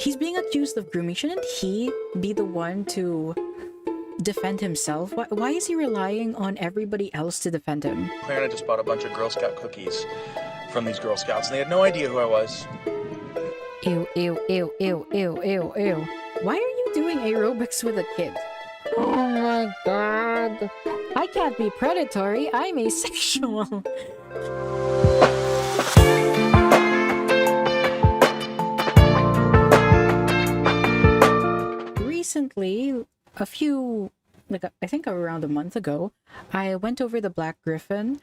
He's being accused of grooming. Shouldn't he be the one to defend himself? Why is he relying on everybody else to defend him? Claire and I just bought a bunch of Girl Scout cookies from these Girl Scouts, and they had no idea who I was. Ew, ew, ew, ew, ew, ew, ew. Why are you doing aerobics with a kid? Oh my god. I can't be predatory, I'm asexual. Recently, I think around a month ago, I went over the BlackGryph0n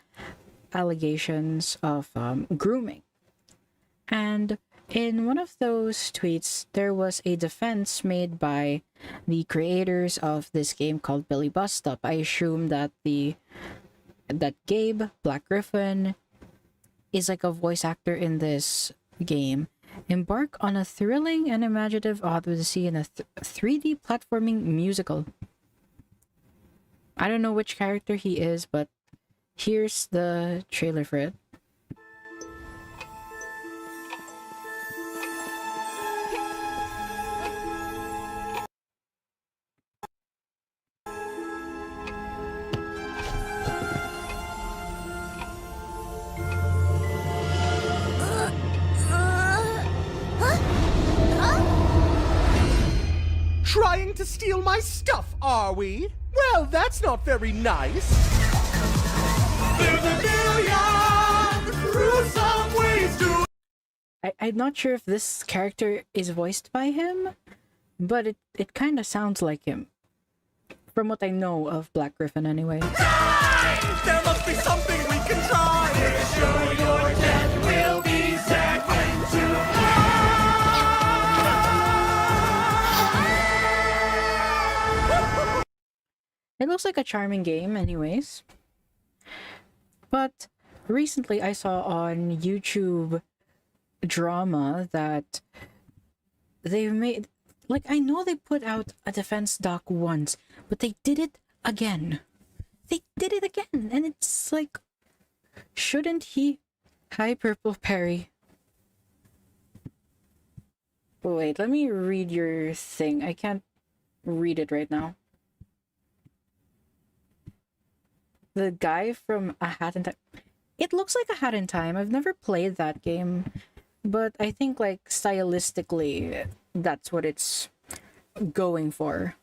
allegations of grooming. And in one of those tweets, there was a defense made by the creators of this game called Billie Bust Up. I assume that Gabe, BlackGryph0n, is like a voice actor in this game. Embark on a thrilling and imaginative odyssey in a 3D platforming musical. I don't know which character he is, but here's the trailer for it. Trying to steal my stuff, are we? Well, that's not very nice. There's a million gruesome ways to... I'm not sure if this character is voiced by him, but it kind of sounds like him. From what I know of BlackGryph0n anyway. There must be something we can try. We're sure your death will be second to none. It looks like a charming game anyways. But recently I saw on YouTube drama that they've made... Like, I know they put out a defense doc once, but they did it again. They did it again, and it's like... Shouldn't he... Hi, Purple Perry. Wait, let me read your thing. I can't read it right now. The guy from A Hat in Time. It looks like A Hat in Time. I've never played that game, but I think like stylistically, that's what it's going for.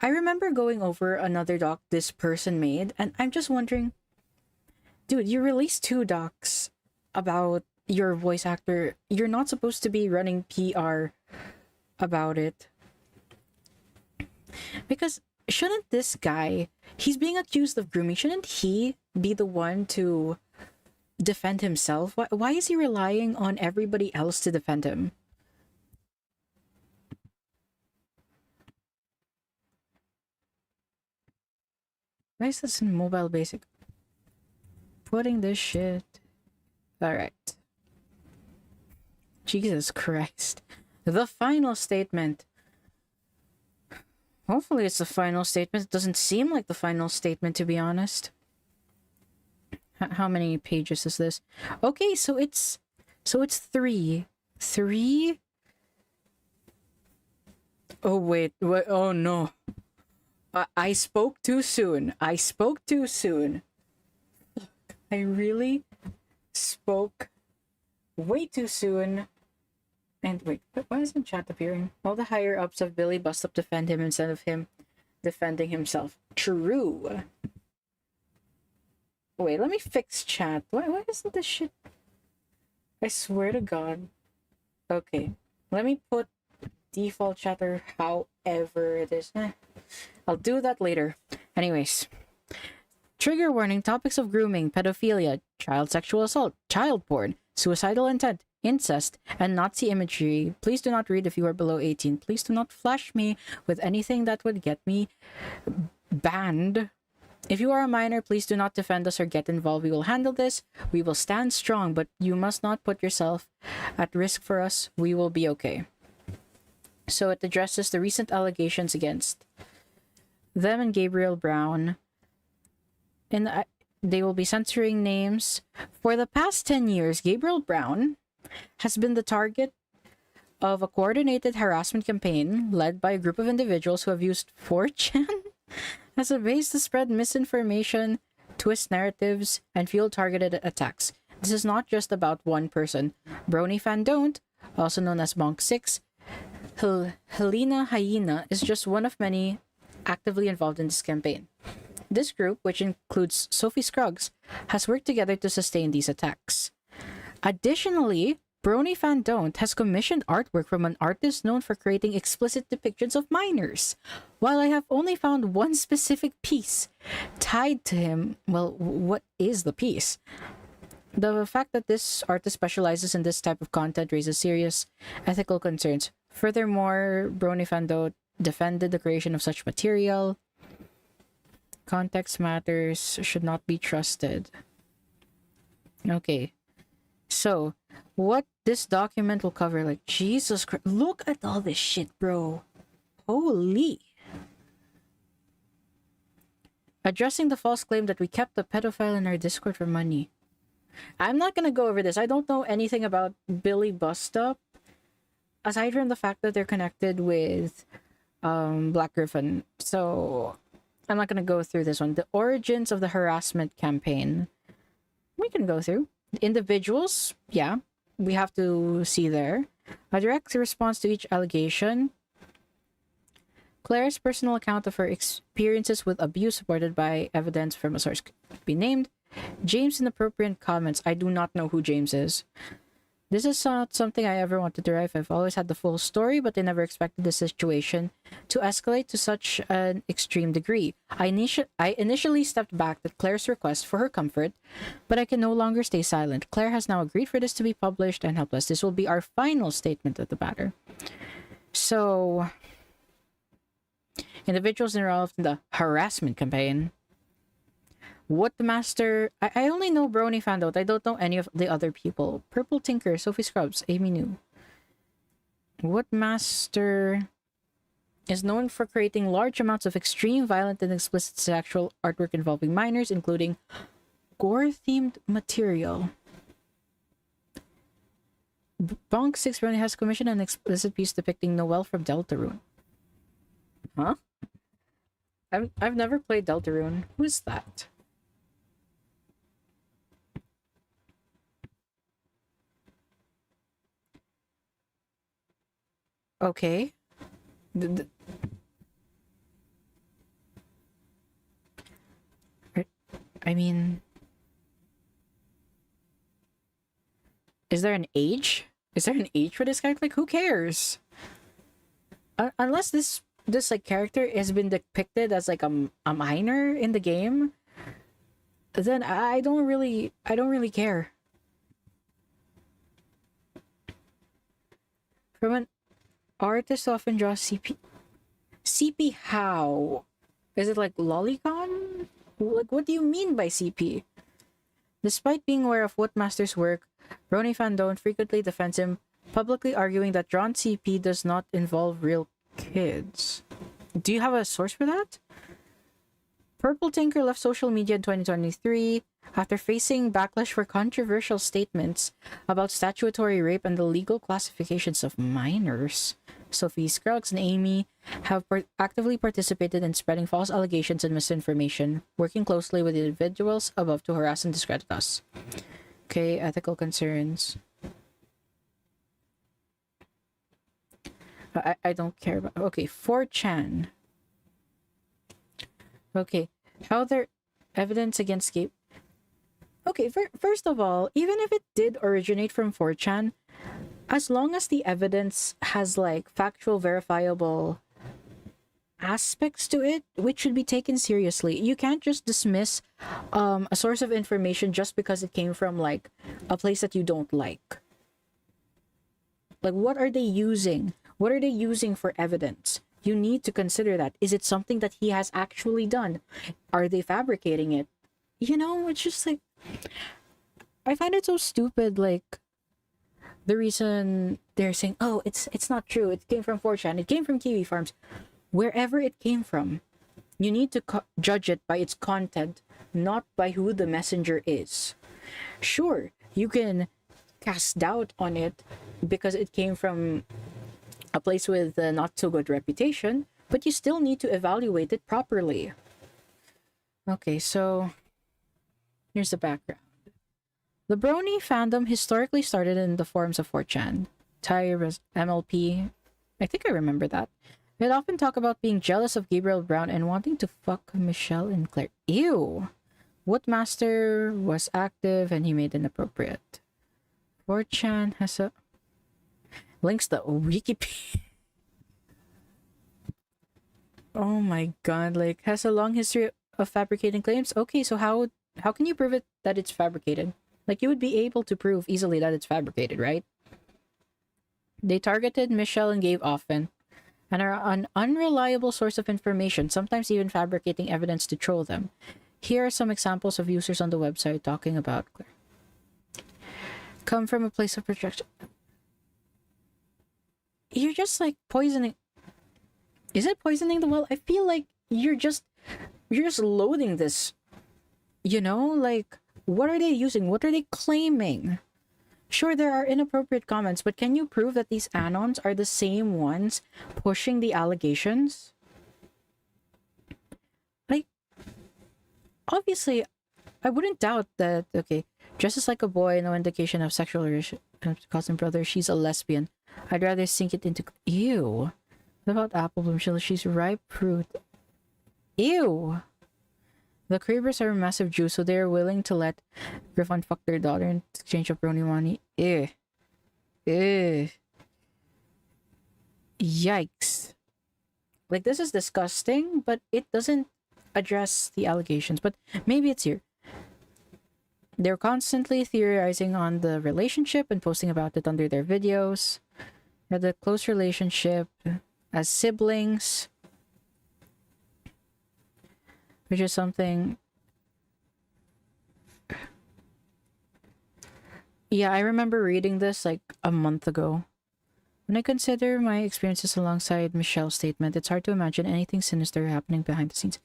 I remember going over another doc this person made, and I'm just wondering, dude, you released 2 docs about your voice actor. You're not supposed to be running PR about it. Because shouldn't this guy, he's being accused of grooming, shouldn't he be the one to defend himself? Why is he relying on everybody else to defend him? Why is this in mobile basic? Putting this shit. Alright. Jesus Christ. The final statement. Hopefully it's the final statement. It doesn't seem like the final statement, to be honest. How many pages is this? Okay, so it's 3. 3? Oh wait, what? Oh no. I spoke too soon. I spoke too soon. I really spoke way too soon. And wait, why isn't chat appearing? All the higher ups of Billie Bust Up defend him instead of him defending himself. True. Wait, let me fix chat. Why isn't this shit? I swear to God. Okay, let me put default chatter however it is. I'll do that later. Anyways. Trigger warning, topics of grooming, pedophilia, child sexual assault, child porn, suicidal intent, incest, and Nazi imagery. Please do not read if you are below 18. Please do not flash me with anything that would get me banned. If you are a minor, please do not defend us or get involved. We will handle this. We will stand strong, but you must not put yourself at risk for us. We will be okay. So it addresses the recent allegations against them and Gabriel Brown. They will be censoring names. For the past 10 years, Gabriel Brown has been the target of a coordinated harassment campaign led by a group of individuals who have used 4chan as a base to spread misinformation, twist narratives, and fuel targeted attacks. This is not just about one person. BronyFandDon't, also known as Bonk6, Helena Hyena, is just one of many actively involved in this campaign. This group, which includes Sophie Scruggs, has worked together to sustain these attacks. Additionally, BronyFandDon't has commissioned artwork from an artist known for creating explicit depictions of minors. While I have only found one specific piece tied to him, well, what is the piece? The fact that this artist specializes in this type of content raises serious ethical concerns. Furthermore, BronyFandDon't defended the creation of such material. Context matters, should not be trusted. Okay. So, what this document will cover, like, Jesus Christ, look at all this shit, bro. Holy. Addressing the false claim that we kept the pedophile in our Discord for money. I'm not gonna go over this. I don't know anything about Billie Bust Up, aside from the fact that they're connected with BlackGryph0n. So, I'm not gonna go through this one. The origins of the harassment campaign, we can go through. Individuals, yeah, we have to see there. A direct response to each allegation. Claire's personal account of her experiences with abuse supported by evidence from a source could be named. James' inappropriate comments. I do not know who James is. This is not something I ever wanted to write. I've always had the full story, but I never expected the situation to escalate to such an extreme degree. I initially stepped back at Claire's request for her comfort, but I can no longer stay silent. Claire has now agreed for this to be published and help us. This will be our final statement of the matter. So, individuals involved in the harassment campaign. What the master... I only know BronyFandDon't. I don't know any of the other people. Purple Tinker, Sophie Scruggs, Amy New. What master is known for creating large amounts of extreme, violent, and explicit sexual artwork involving minors, including gore-themed material. Bonk6 Brony has commissioned an explicit piece depicting Noelle from Deltarune. Huh? I've never played Deltarune. Who is that? Okay. I mean, is there an age? Is there an age for this guy? Like, who cares? Unless this like character has been depicted as like a minor in the game, then I don't really care. From an artist often draws CP. CP how? Is it like lolicon? Like, what do you mean by CP? Despite being aware of what master's work, BronyFandDon't frequently defends him, publicly arguing that drawn CP does not involve real kids. Do you have a source for that? Purple Tinker left social media in 2023 after facing backlash for controversial statements about statutory rape and the legal classifications of minors. Sophie Scruggs and Amy have actively participated in spreading false allegations and misinformation, working closely with individuals above to harass and discredit us. Okay, ethical concerns. I don't care about... Okay, 4chan. Okay, how their evidence against gay... Okay, first of all, even if it did originate from 4chan, as long as the evidence has, like, factual, verifiable aspects to it, which should be taken seriously. You can't just dismiss a source of information just because it came from, like, a place that you don't like. Like, what are they using? What are they using for evidence? You need to consider that. Is it something that he has actually done? Are they fabricating it? You know, it's just like... I find it so stupid, like... The reason they're saying, oh, it's not true. It came from 4chan. It came from Kiwi Farms. Wherever it came from, you need to judge it by its content, not by who the messenger is. Sure, you can cast doubt on it because it came from a place with a not so good reputation, but you still need to evaluate it properly. Okay, so here's the background. The brony fandom historically started in the forums of 4chan. Tyre, MLP, I think I remember that. They'd often talk about being jealous of Gabriel Brown and wanting to fuck Michelle and Claire. Ew! Woodmaster was active and he made inappropriate. 4chan has a... Links the Wikipedia. Oh my god, like, has a long history of fabricating claims? Okay, so how can you prove it that it's fabricated? Like, you would be able to prove easily that it's fabricated, right? They targeted Michelle and Gabe often, and are an unreliable source of information, sometimes even fabricating evidence to troll them. Here are some examples of users on the website talking about Claire. Come from a place of projection. You're just like poisoning. Is it poisoning the well? I feel like you're just loading this. You know, like, what are they using? What are they claiming? Sure, there are inappropriate comments, but can you prove that these anons are the same ones pushing the allegations? Like, obviously, I wouldn't doubt that, okay, dresses like a boy, no indication of sexual relation, cousin brother, she's a lesbian. I'd rather sink it into... Ew. What about Apple Bloom? She's ripe fruit. Ew. The Creepers are a massive Jew, so they're willing to let Griffon fuck their daughter in exchange of brony money. Ew. Ew. Yikes. Like, this is disgusting, but it doesn't address the allegations. But maybe it's here. They're constantly theorizing on the relationship and posting about it under their videos. They had a close relationship as siblings, which is something... Yeah, I remember reading this like a month ago. When I consider my experiences alongside Michelle's statement, it's hard to imagine anything sinister happening behind the scenes.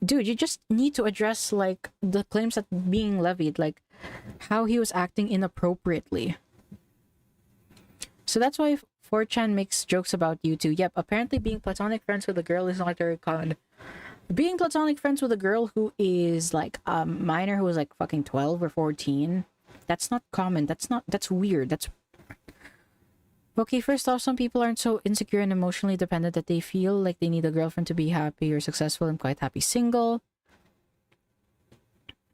Dude, you just need to address, like, the claims that being levied, like, how he was acting inappropriately. So that's why 4chan makes jokes about you two. Yep, apparently being platonic friends with a girl is not very common. Being platonic friends with a girl who is, like, a minor who is, like, fucking 12 or 14, that's not common. That's weird. That's... Okay, first off, some people aren't so insecure and emotionally dependent that they feel like they need a girlfriend to be happy or successful and quite happy single.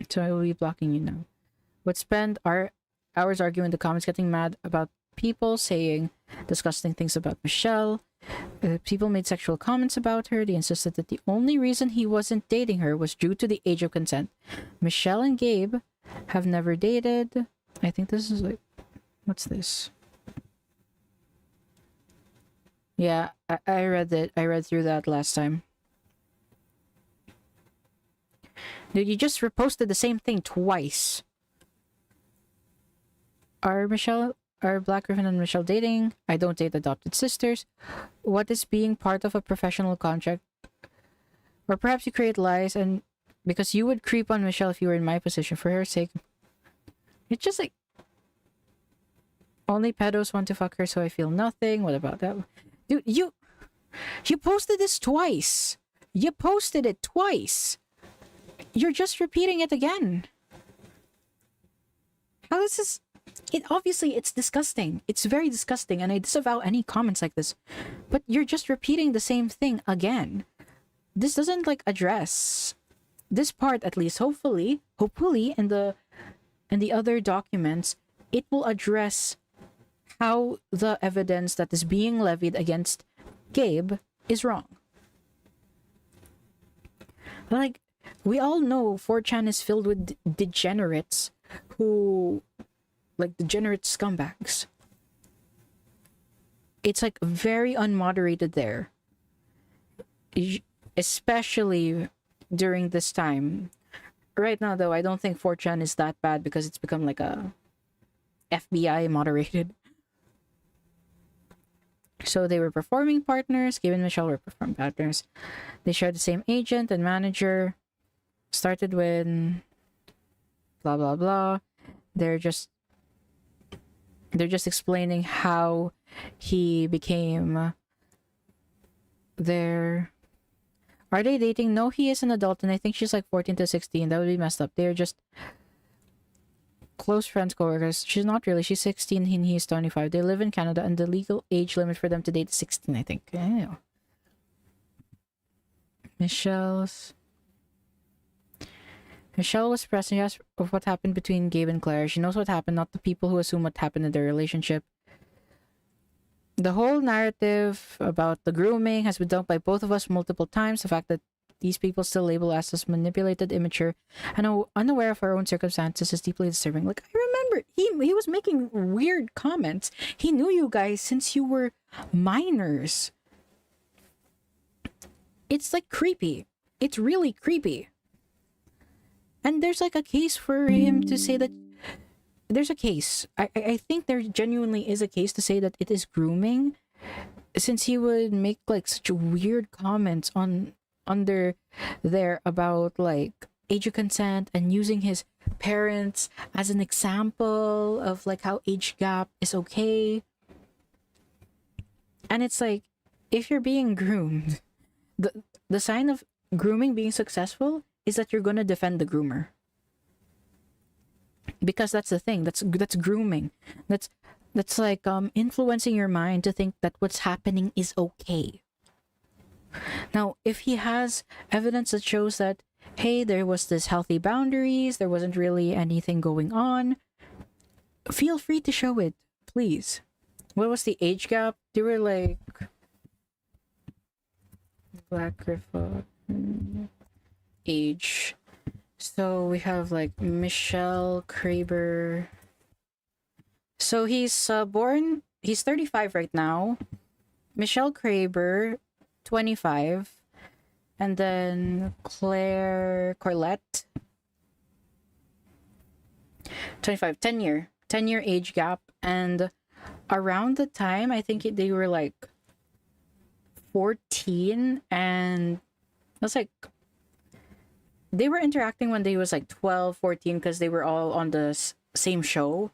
So I will be blocking you now. Would spend our hours arguing in the comments, getting mad about people saying disgusting things about Michelle. People made sexual comments about her. They insisted that the only reason he wasn't dating her was due to the age of consent. Michelle and Gabe have never dated. I think this is like... What's this? Yeah, I read it. I read through that last time. Dude, you just reposted the same thing twice. Are BlackGryph0n and Michelle dating? I don't date adopted sisters. What is being part of a professional contract? Or perhaps you create lies and... Because you would creep on Michelle if you were in my position. For her sake. It's just like... Only pedos want to fuck her, so I feel nothing. What about that? Dude, you posted this twice. You posted it twice. You're just repeating it again. How is this? Obviously, it's disgusting. It's very disgusting, and I disavow any comments like this. But you're just repeating the same thing again. This doesn't, like, address this part, at least. Hopefully, in the other documents, it will address how the evidence that is being levied against Gabe is wrong. Like, we all know 4chan is filled with degenerates who... Like, degenerate scumbags. It's, like, very unmoderated there. Especially during this time. Right now, though, I don't think 4chan is that bad because it's become, like, a FBI moderated. So they were performing partners. Gabe and Michelle were performing partners. They shared the same agent and manager. Started when... Blah, blah, blah. They're just They're just explaining how he became their... Are they dating? No, he is an adult, and I think she's like 14 to 16. That would be messed up. They're just close friends, coworkers. She's not really. She's 16 and he's 25. They live in Canada, and the legal age limit for them to date is 16, I think. Yeah. Michelle was pressing us of what happened between Gabe and Claire. She knows what happened, not the people who assume what happened in their relationship. The whole narrative about the grooming has been dumped by both of us multiple times. The fact that these people still label us as manipulated, immature, and unaware of our own circumstances is deeply disturbing. Like, I remember he was making weird comments. He knew you guys since you were minors. It's like creepy. It's really creepy. And there's like a case for him to say that there's a case. I think there genuinely is a case to say that it is grooming, since he would make like such weird comments under there about like age of consent and using his parents as an example of like how age gap is okay. And it's like, if you're being groomed, the sign of grooming being successful is that you're gonna defend the groomer. Because that's the thing. That's grooming. That's like influencing your mind to think that what's happening is okay. Now, if he has evidence that shows that, hey, there was this healthy boundaries, there wasn't really anything going on, feel free to show it, please. What was the age gap? They were like BlackGryph0n age. So we have like Michelle Kraber. So he's he's 35 right now. Michelle Kraber, 25. And then Claire Corlett, 25. 10 year age gap. And around the time, I think they were like 14, and that's like, they were interacting when they was like 12, 14, because they were all on the same show.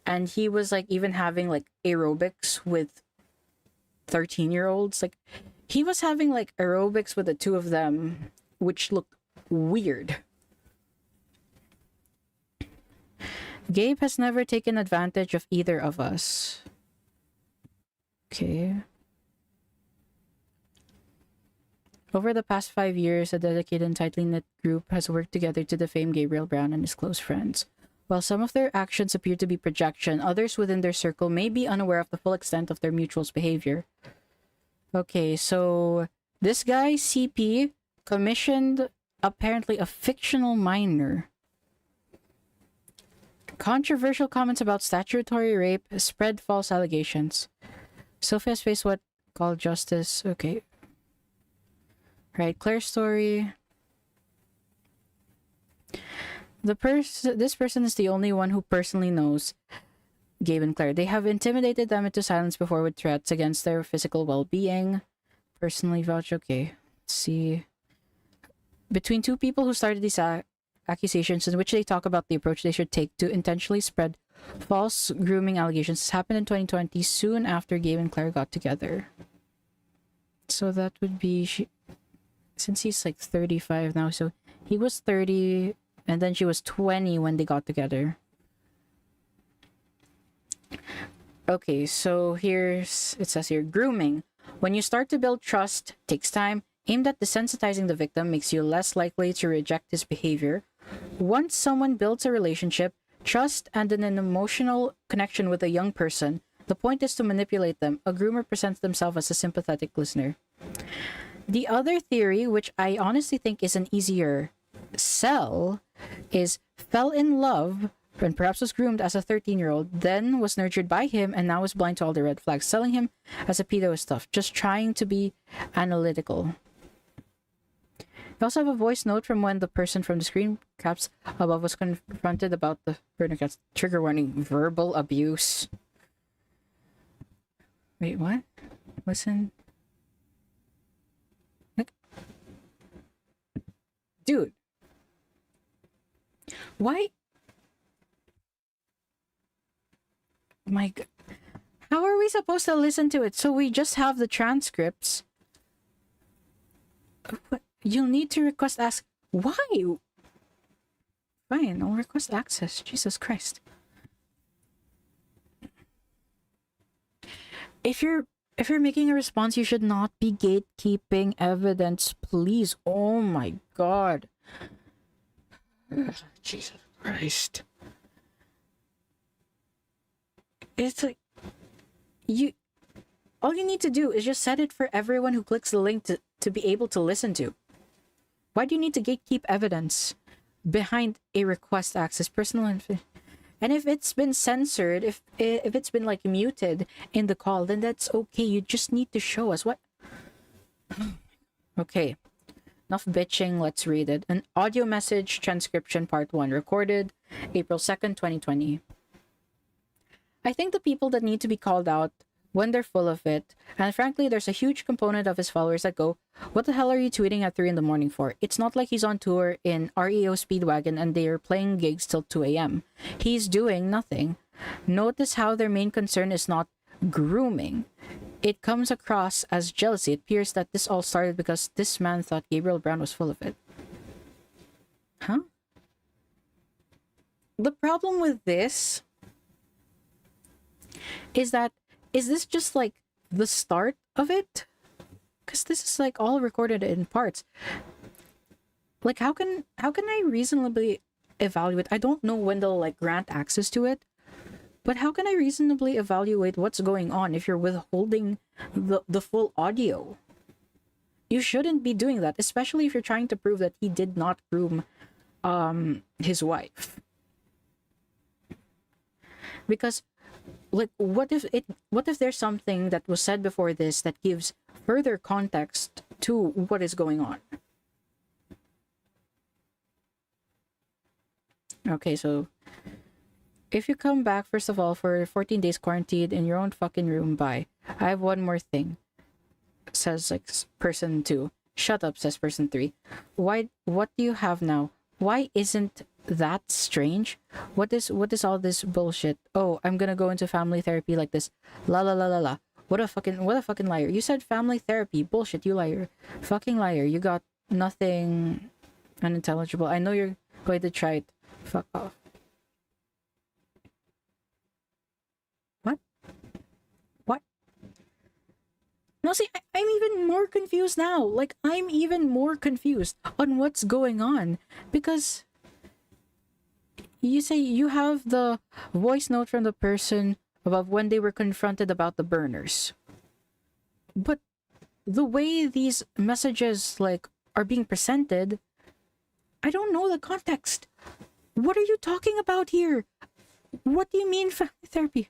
And he was like even having like aerobics with 13-year-olds. Like, he was having like aerobics with the two of them, which looked weird. Gabe has never taken advantage of either of us. Okay. Over the past 5 years, a dedicated and tightly knit group has worked together to defame Gabriel Brown and his close friends. While some of their actions appear to be projection, others within their circle may be unaware of the full extent of their mutual's behavior. Okay, so this guy, CP, commissioned apparently a fictional minor. Controversial comments about statutory rape spread false allegations. Sophie has faced what called justice. Okay. Right, Claire's story. This person is the only one who personally knows Gabe and Claire. They have intimidated them into silence before with threats against their physical well-being. Personally vouch. Okay, let's see. Between two people who started these accusations, in which they talk about the approach they should take to intentionally spread false grooming allegations, this happened in 2020, soon after Gabe and Claire got together. So that would be... since he's like 35 now, so he was 30 and then she was 20 when they got together. Okay, so it says here, grooming. When you start to build trust, takes time, aimed at desensitizing the victim, makes you less likely to reject his behavior. Once someone builds a relationship, trust, and an emotional connection with a young person, the point is to manipulate them. A groomer presents themselves as a sympathetic listener. The other theory, which I honestly think is an easier sell, is fell in love and perhaps was groomed as a 13-year-old, then was nurtured by him and now is blind to all the red flags, selling him as a pedo is tough, just trying to be analytical. We also have a voice note from when the person from the screen caps above was confronted about the trigger warning, verbal abuse. Wait, what? Listen. Dude. Why? My God. How are we supposed to listen to it? So we just have the transcripts. What? You'll need to request ask. Why? Fine, I'll request access. Jesus Christ. If you're making a response, you should not be gatekeeping evidence, please. Oh my God. Jesus Christ. It's like all you need to do is just set it for everyone who clicks the link to be able to listen to. Why do you need to gatekeep evidence behind a request access personal info? And if it's been censored, if it's been like muted in the call, then that's okay. You just need to show us what. Okay, enough bitching. Let's read it. An audio message transcription part 1 recorded April 2nd, 2020. I think the people that need to be called out when they're full of it, and frankly, there's a huge component of his followers that go, "What the hell are you tweeting at 3 in the morning for?" It's not like he's on tour in REO Speedwagon and they're playing gigs till 2 a.m. He's doing nothing. Notice how their main concern is not grooming. It comes across as jealousy. It appears that this all started because this man thought Gabriel Brown was full of it. Huh? The problem with this is that, is this just like the start of it? Because this is like all recorded in parts. Like how can I reasonably evaluate? I don't know when they'll like grant access to it, but how can I reasonably evaluate what's going on if you're withholding the full audio? You shouldn't be doing that, especially if you're trying to prove that he did not groom his wife. Because like what if there's something that was said before this that gives further context to what is going on? Okay, so if you come back, first of all, for 14 days quarantined in your own fucking room, bye. I have one more thing, says like person 2. Shut up, says person 3. What do you have now? Why isn't that strange? What is all this bullshit? Oh, I'm gonna go into family therapy like this. La la la la la. What a fucking liar. You said family therapy. Bullshit, you liar. Fucking liar. You got nothing unintelligible. I know you're going to try it. Fuck off. What? No, see, I'm even more confused now. Like, I'm even more confused on what's going on. Because you say you have the voice note from the person above when they were confronted about the burners. But the way these messages, like, are being presented, I don't know the context. What are you talking about here? What do you mean family therapy?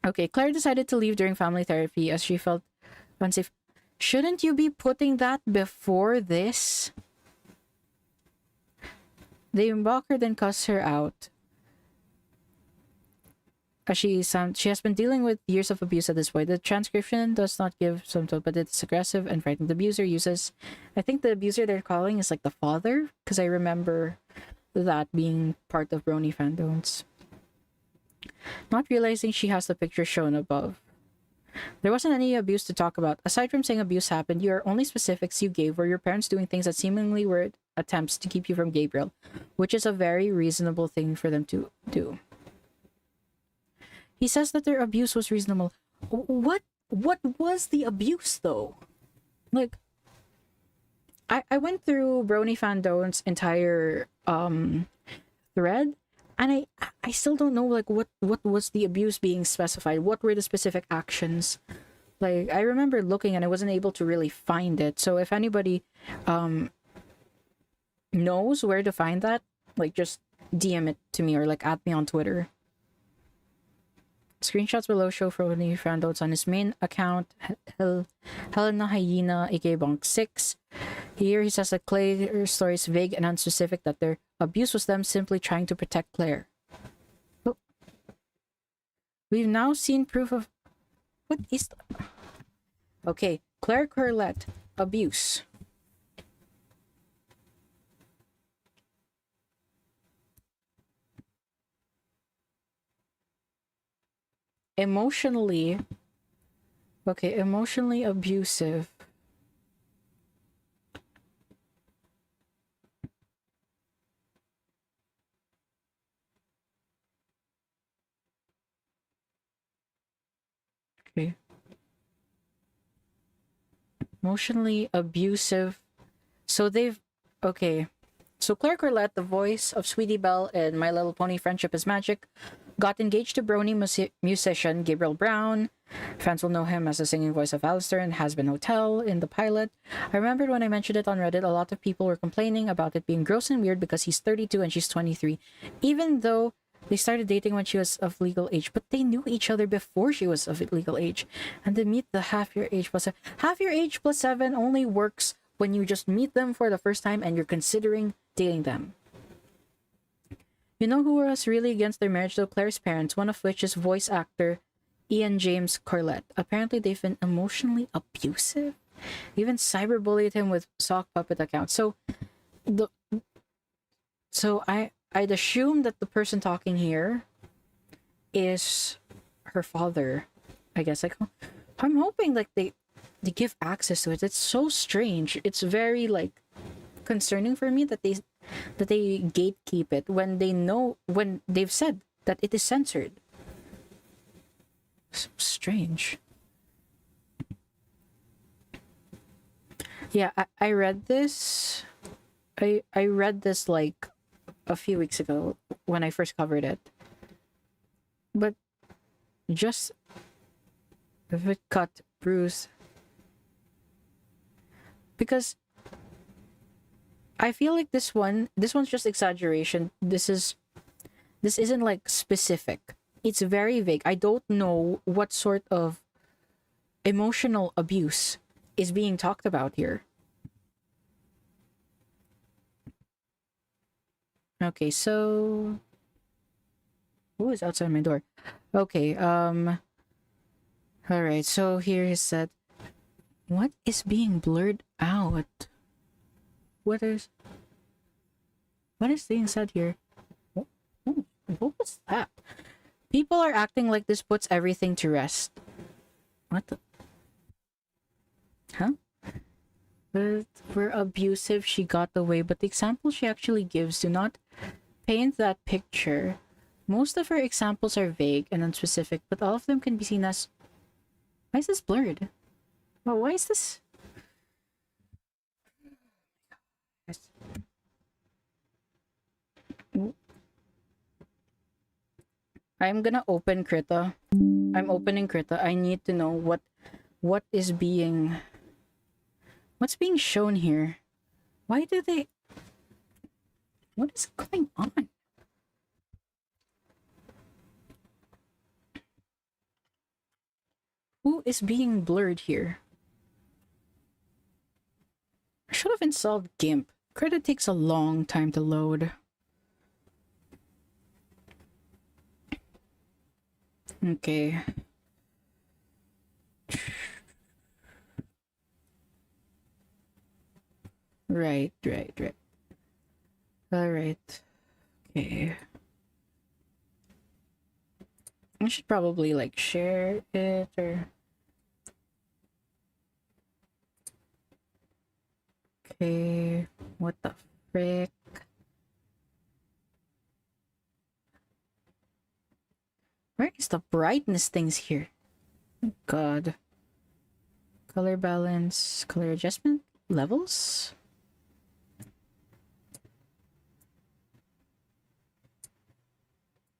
Okay, Claire decided to leave during family therapy as she felt unsafe. Shouldn't you be putting that before this? They mock her, then cuss her out. As she has been dealing with years of abuse at this point. The transcription does not give some thought, but it's aggressive and frightening. The abuser uses, I think the abuser they're calling is like the father, because I remember that being part of Brony fandoms. Not realizing she has the picture shown above. There wasn't any abuse to talk about. Aside from saying abuse happened, your only specifics you gave were your parents doing things that seemingly were attempts to keep you from Gabriel, which is a very reasonable thing for them to do. He says that their abuse was reasonable. What was the abuse though? Like, I went through Brony Fandone's entire thread, and I still don't know like what was the abuse being specified. What were the specific actions? Like, I remember looking and I wasn't able to really find it. So if anybody knows where to find that, like, just DM it to me or like at me on Twitter. Screenshots below show Brony Fandones on his main account, Helena Hyena, aka Bonk6. Here he says that Claire's story is vague and unspecific, that their abuse was them simply trying to protect Claire. Oh. We've now seen proof of... What is... Okay, Claire Corlett, abuse. emotionally abusive. Okay. Emotionally abusive. So they've okay. So Claire Corlett, the voice of Sweetie Belle in My Little Pony Friendship is Magic, got engaged to Brony musician Gabriel Brown. Fans will know him as the singing voice of Alistair in Has Been Hotel in the pilot. I remembered when I mentioned it on Reddit, a lot of people were complaining about it being gross and weird because he's 32 and she's 23, even though they started dating when she was of legal age, but they knew each other before she was of legal age. And to meet the half your age plus 7 only works when you just meet them for the first time and you're considering dating them. You know who was really against their marriage though? Claire's parents, one of which is voice actor Ian James Corlett. Apparently they've been emotionally abusive. Even cyberbullied him with sock puppet accounts. I'd assume that the person talking here is her father. I guess I'm hoping like they give access to it. It's so strange. It's very like concerning for me that they gatekeep it when they've said that it is censored. So strange. Yeah, I read this. I read this like a few weeks ago when I first covered it. But just if it cut Bruce, because I feel like this one's just exaggeration. This isn't like specific. It's very vague. I don't know what sort of emotional abuse is being talked about here. Okay, so who is outside my door? Okay, all right, so here is said, what is being blurred out? What is being said here? What was that? People are acting like this puts everything to rest. What the? Huh? But we're abusive, she got away, but the examples she actually gives do not paint that picture. Most of her examples are vague and unspecific, but all of them can be seen as... Why is this blurred? Well, why is this... I'm gonna open Krita. I'm opening Krita. I need to know what's being shown here. Why do they... What is going on? Who is being blurred here? I should have installed GIMP. Krita takes a long time to load. Okay. Right. Alright. Okay. I should probably like share it or... Okay. What the frick? Where is the brightness things here? Oh God. Color balance, color adjustment, levels?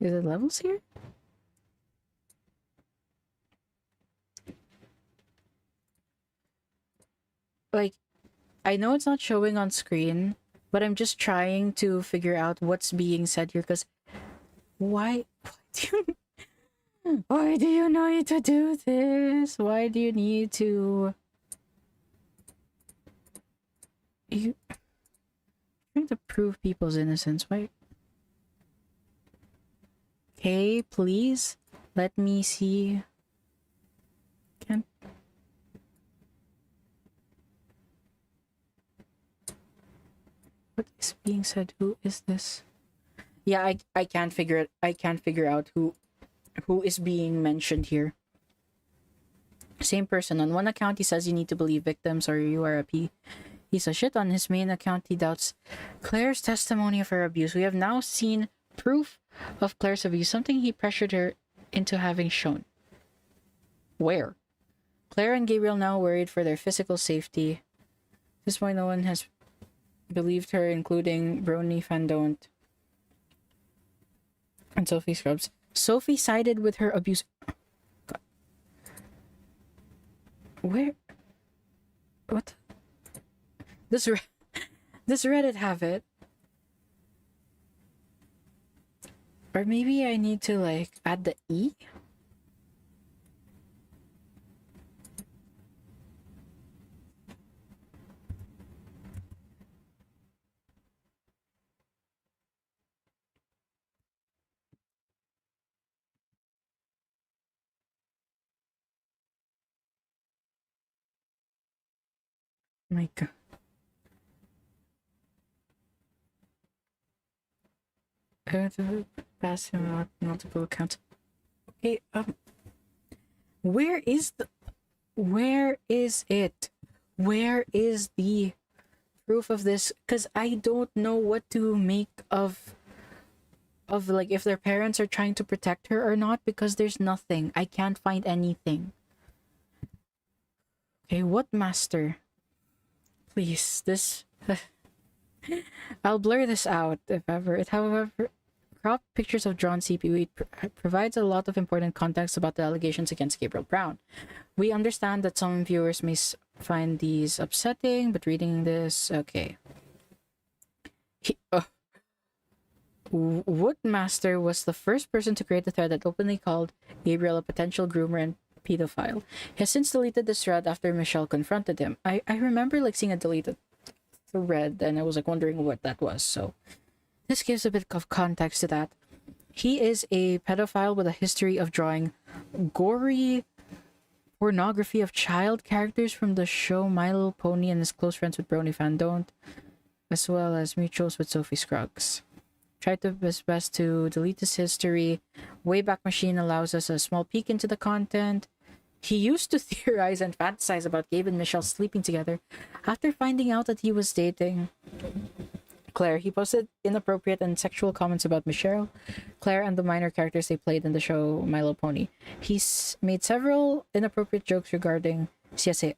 Is it levels here? Like, I know it's not showing on screen, but I'm just trying to figure out what's being said here, because why do you need to do this? Why do you need to... You trying to prove people's innocence? Why? Okay, please let me see. Can't... What is being said? Who is this? Yeah, I can't figure it. I can't figure out who who is being mentioned here. Same person. On one account, he says you need to believe victims or you are a piece of shit. On his main account, he doubts Claire's testimony of her abuse. We have now seen proof of Claire's abuse, something he pressured her into having shown. Where? Claire and Gabriel now worried for their physical safety. At this point, no one has believed her, including Brony Fandont and Sophie Scrubs. Sophie sided with her abuse. God. Where? What? Does Reddit have it? Or maybe I need to like add the E? My God. I want to pass him out multiple accounts. Okay, where is it? Where is the proof of this? Because I don't know what to make of like if their parents are trying to protect her or not, because there's nothing. I can't find anything. Okay, what master? Please, this I'll blur this out if ever. However, cropped pictures of drawn CPV provides a lot of important context about the allegations against Gabriel Brown. We understand that some viewers may find these upsetting, but reading this, okay. Woodmaster was the first person to create a thread that openly called Gabriel a potential groomer and pedophile. He has since deleted this thread after Michelle confronted him. I remember like seeing a deleted thread and I was like wondering what that was, so this gives a bit of context to that. He is a pedophile with a history of drawing gory pornography of child characters from the show My Little Pony and is close friends with Brony Fandont, as well as mutuals with Sophie Scruggs. Tried to his best to delete this history. Wayback Machine allows us a small peek into the content. He used to theorize and fantasize about Gabe and Michelle sleeping together. After finding out that he was dating Claire, he posted inappropriate and sexual comments about Michelle, Claire, and the minor characters they played in the show My Little Pony. He's made several inappropriate jokes regarding CSA.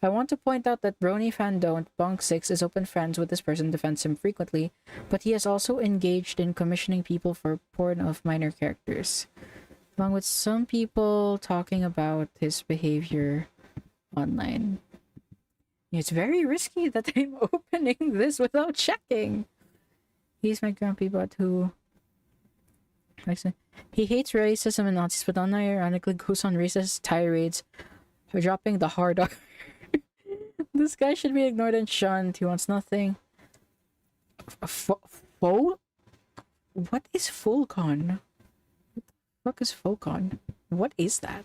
I want to point out that Brony Fandont, Bonk 6, is open friends with this person, defends him frequently, but he has also engaged in commissioning people for porn of minor characters, along with some people talking about his behavior online. It's very risky that I'm opening this without checking. He's my grumpy butt who... He hates racism and Nazis, but unironically goes on racist tirades, dropping the hard R. This guy should be ignored and shunned. He wants nothing. What is Fulcon? What the fuck is Fulcon? What is that?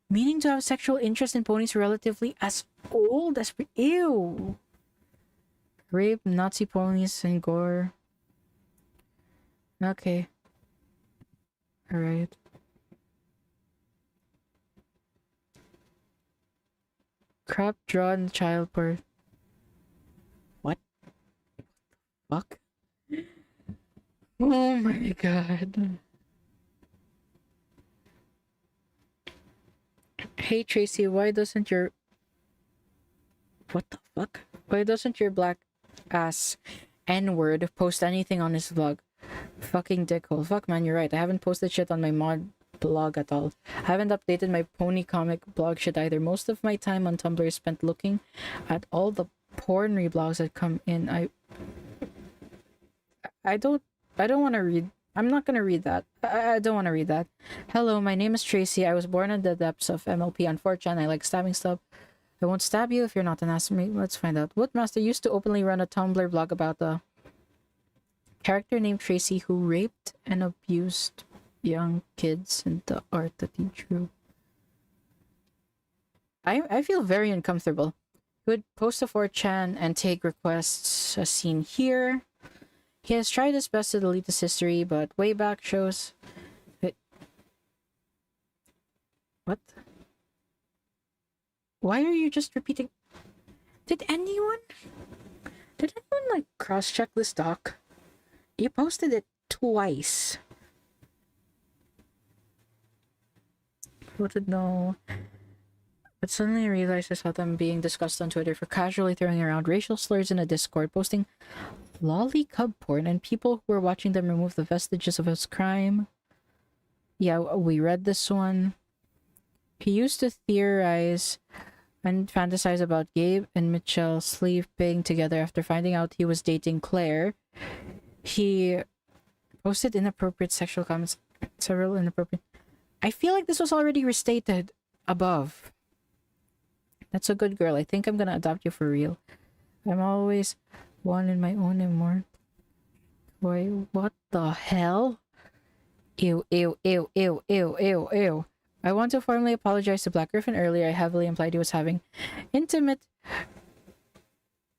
Meaning to have sexual interest in ponies relatively as old as... Ew! Rape, Nazi ponies, and gore. Okay. Alright. Crop drawn child birth. What? Fuck? Oh my god. Hey Tracy, why doesn't your... What the fuck? Why doesn't your black ass N-word post anything on his vlog? Fucking dickhole. Fuck man, you're right. I haven't posted shit on my mod blog at all. I haven't updated my pony comic blog shit either. Most of my time on Tumblr is spent looking at all the porn reblogs that come in. I don't want to read. I'm not gonna read that. I don't want to read that. Hello, my name is Tracy. I was born in the depths of MLP on 4chan. I like stabbing stuff. I won't stab you if you're not an ass. Let's find out. Woodmaster used to openly run a Tumblr blog about a character named Tracy who raped and abused young kids and the art that he drew. I feel very uncomfortable. He would post a 4chan and take requests as seen here. He has tried his best to delete his history, but Wayback shows it. What? Why are you just repeating? Did anyone like cross-check this doc? You posted it twice. Voted no. But suddenly I realized I saw them being discussed on Twitter for casually throwing around racial slurs in a Discord, posting lolly cub porn, and people who were watching them remove the vestiges of his crime. Yeah, we read this one. He used to theorize and fantasize about Gabe and Mitchell sleeping together after finding out he was dating Claire. He posted inappropriate sexual comments, several inappropriate. I feel like this was already restated above. That's a good girl. I think I'm gonna adopt you for real. I'm always one in my own immortal. Wait, what the hell? Ew, ew, ew, ew, ew, ew, ew. I want to formally apologize to BlackGryph0n earlier. I heavily implied he was having intimate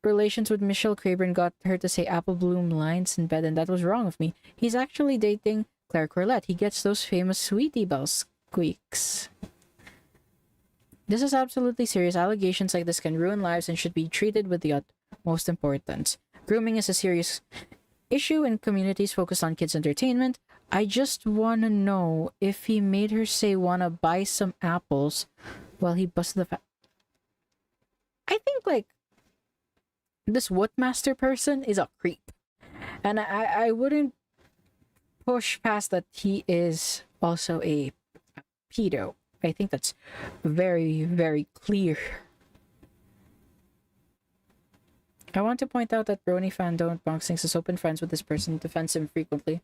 relations with Michelle Craburn, got her to say apple bloom lines in bed, and that was wrong of me. He's actually dating Claire Corlett. He gets those famous sweetie bell squeaks. This is absolutely serious. Allegations like this can ruin lives and should be treated with the utmost importance. Grooming is a serious issue in communities focused on kids' entertainment. I just want to know if he made her say wanna buy some apples while he busted the I think, like, this Woodmaster person is a creep. And I wouldn't push past that he is also a pedo. I think that's very, very clear. I want to point out that BronyFan thinks is open friends with this person, defends him frequently.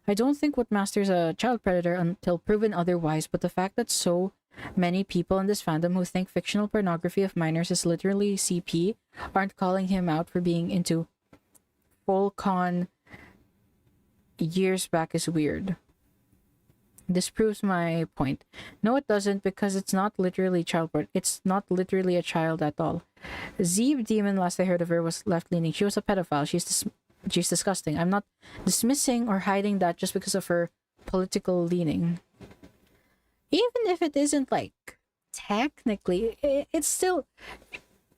I don't think Woodmaster's a child predator until proven otherwise, but the fact that so many people in this fandom who think fictional pornography of minors is literally CP aren't calling him out for being into full con years back is weird. This proves my point. No, it doesn't, because it's not literally child porn. It's not literally a child at all. Zeeb Demon, last I heard of her, was left-leaning. She was a pedophile. She's disgusting. I'm not dismissing or hiding that just because of her political leaning. Even if it isn't, like, technically, it's still...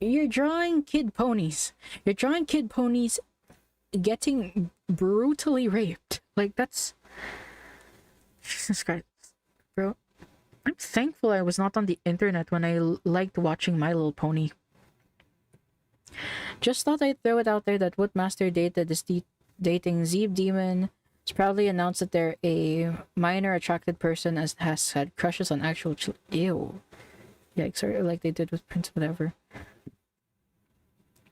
You're drawing kid ponies. You're drawing kid ponies getting brutally raped. Like, that's... Jesus Christ. Bro, I'm thankful I was not on the internet when I liked watching My Little Pony. Just thought I'd throw it out there that Woodmaster dated is dating Zeeb Demon. It's proudly announced that they're a minor attracted person as has had crushes on actual ew. Yikes, or like they did with Prince whatever.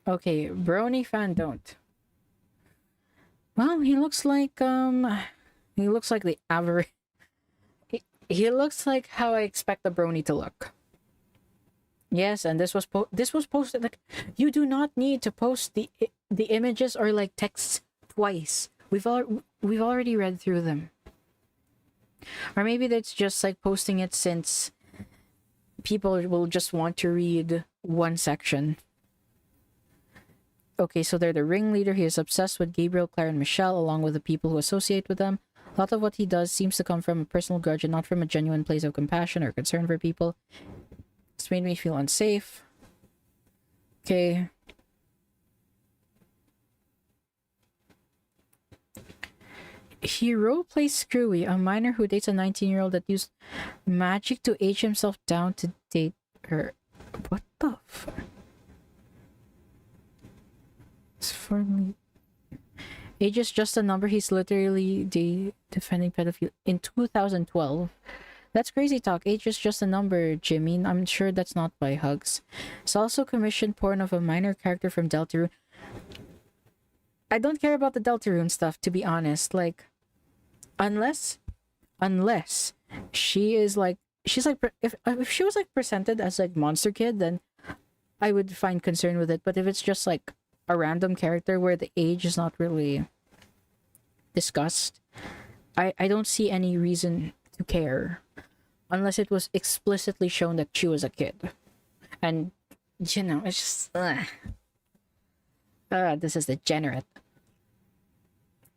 Okay, BronyFan don't. Well, he looks like the average. He looks like how I expect a brony to look. Yes, and this was posted. Like, you do not need to post the images or like texts twice. We've already read through them. Or maybe that's just like posting it since people will just want to read one section. Okay, so they're the ringleader. He is obsessed with Gabriel, Claire, and Michelle, along with the people who associate with them. A lot of what he does seems to come from a personal grudge and not from a genuine place of compassion or concern for people. It's made me feel unsafe. Okay. He roleplays Screwy, a minor who dates a 19-year-old that used magic to age himself down to date her. What the fuck? It's formally... Age is just a number. He's literally defending pedophilia in 2012. That's crazy talk. Age is just a number, Jimmy. I'm sure that's not by Hugs. It's also commissioned porn of a minor character from Deltarune. I don't care about the Deltarune stuff, to be honest. Like, unless she is like, she's like, if she was like presented as like Monster Kid, then I would find concern with it. But if it's just like a random character where the age is not really discussed, I don't see any reason to care unless it was explicitly shown that she was a kid. And you know, it's just this is degenerate.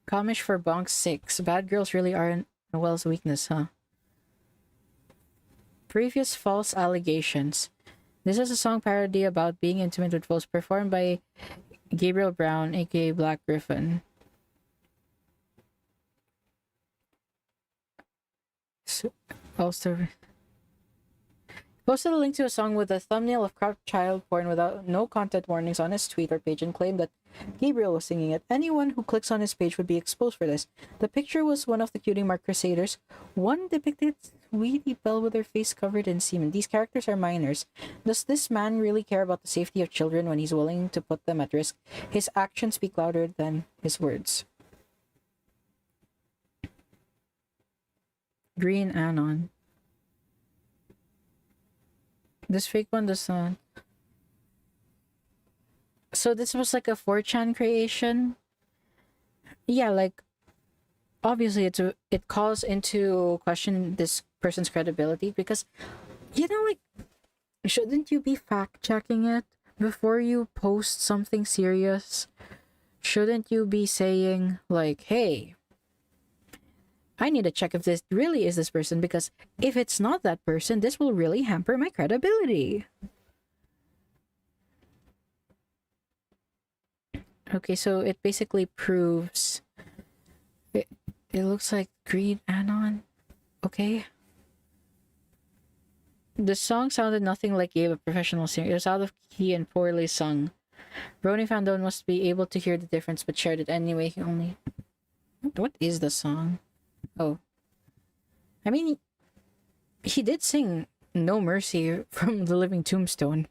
Comish for Bonk 6. Bad girls really aren't Noelle's weakness, huh? Previous false allegations. This is a song parody about being intimate with wolves performed by Gabriel Brown, aka BlackGryph0n. So, also posted a link to a song with a thumbnail of cropped child porn without no content warnings on his Twitter page and claimed that Gabriel was singing it. Anyone who clicks on his page would be exposed for this. The picture was one of the Cutie Mark Crusaders. One depicted Sweetie Belle with her face covered in semen. These characters are minors. Does this man really care about the safety of children when he's willing to put them at risk? His actions speak louder than his words. Green Anon. This fake one does not. So this was like a 4chan creation. Yeah, like obviously it calls into question this person's credibility because, you know, like, shouldn't you be fact checking it before you post something serious? Shouldn't you be saying like, hey, I need to check if this really is this person, because if it's not that person, this will really hamper my credibility. Okay, so it basically proves it looks like Green Anon. Okay. The song sounded nothing like Gabe, a professional singer. It was out of key and poorly sung. Brony Fandon must be able to hear the difference but shared it anyway. He only... What is the song? Oh. I mean, he did sing No Mercy from The Living Tombstone.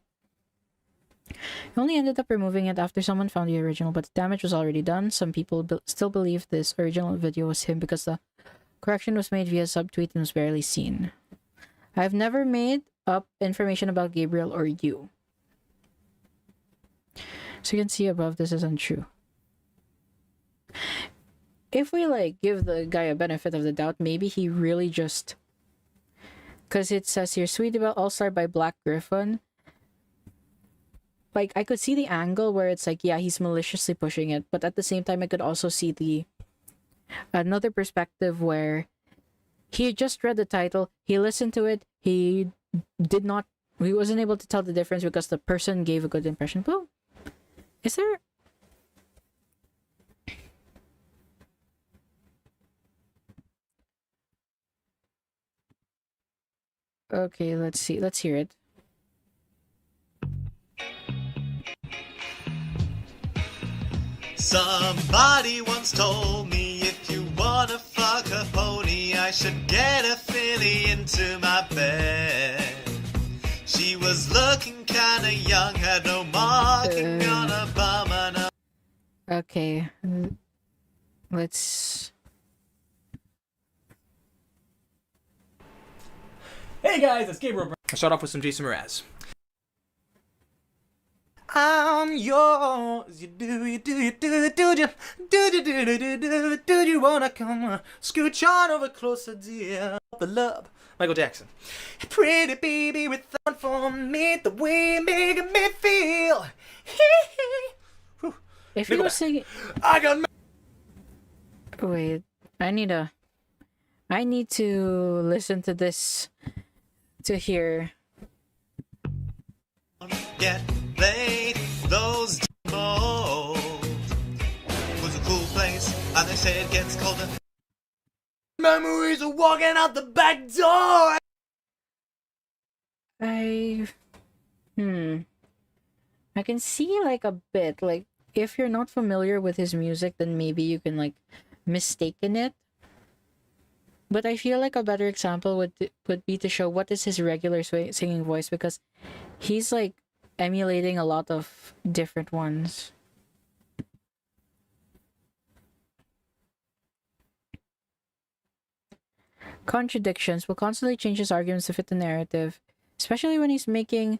He only ended up removing it after someone found the original, but the damage was already done. Some people still believe this original video was him because the correction was made via subtweet and was barely seen. I've never made up information about Gabriel or you. So you can see above, this is untrue. If we like give the guy a benefit of the doubt, maybe he really just, because it says here Sweetie Belle All-Star by BlackGryph0n. Like, I could see the angle where it's like, yeah, he's maliciously pushing it, but at the same time I could also see the another perspective where he just read the title, he listened to it, he wasn't able to tell the difference because the person gave a good impression. Well, is there... Okay, let's see. Let's hear it. Somebody once told me if you wanna fuck a pony, I should get a filly into my bed. She was looking kinda young, had no marking on her bum and a... Okay. Let's... Hey guys, it's Gabriel Brown. I'll start off with some Jason Mraz. I'm yours. Do you wanna come scooch on over closer, dear? The love. Michael Jackson. Pretty baby with fun for me, the way you make me feel. If you were singing... I got... Wait, I need to listen to this to hear. Get laid, those mold was a cool place, and they say it gets colder. Memories of walking out the back door. I can see like a bit, like if you're not familiar with his music, then maybe you can like mistaken it. But I feel like a better example would be to show what is his regular singing voice, because he's like emulating a lot of different ones. Contradictions will constantly change his arguments to fit the narrative, especially when he's making...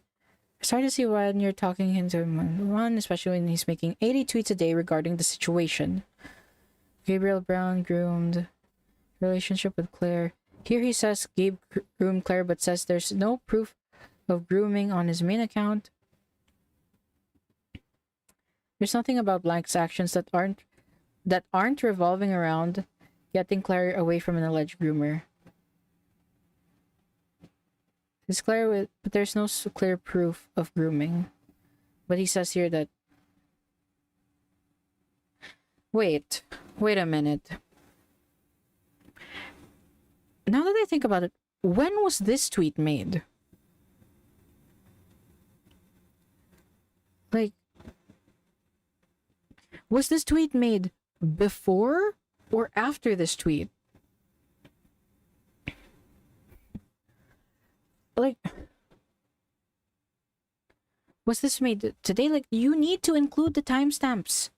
It's hard to see when you're talking into one, especially when he's making 80 tweets a day regarding the situation. Gabriel Brown groomed relationship with Claire. Here he says Gabe groomed Claire, but says there's no proof of grooming on his main account. There's nothing about Blank's actions that aren't revolving around getting Claire away from an alleged groomer. It's clear, but there's no clear proof of grooming. But he says here that... Wait a minute. Now that I think about it, when was this tweet made? Like, was this tweet made before or after this tweet? Like, was this made today? Like, you need to include the timestamps.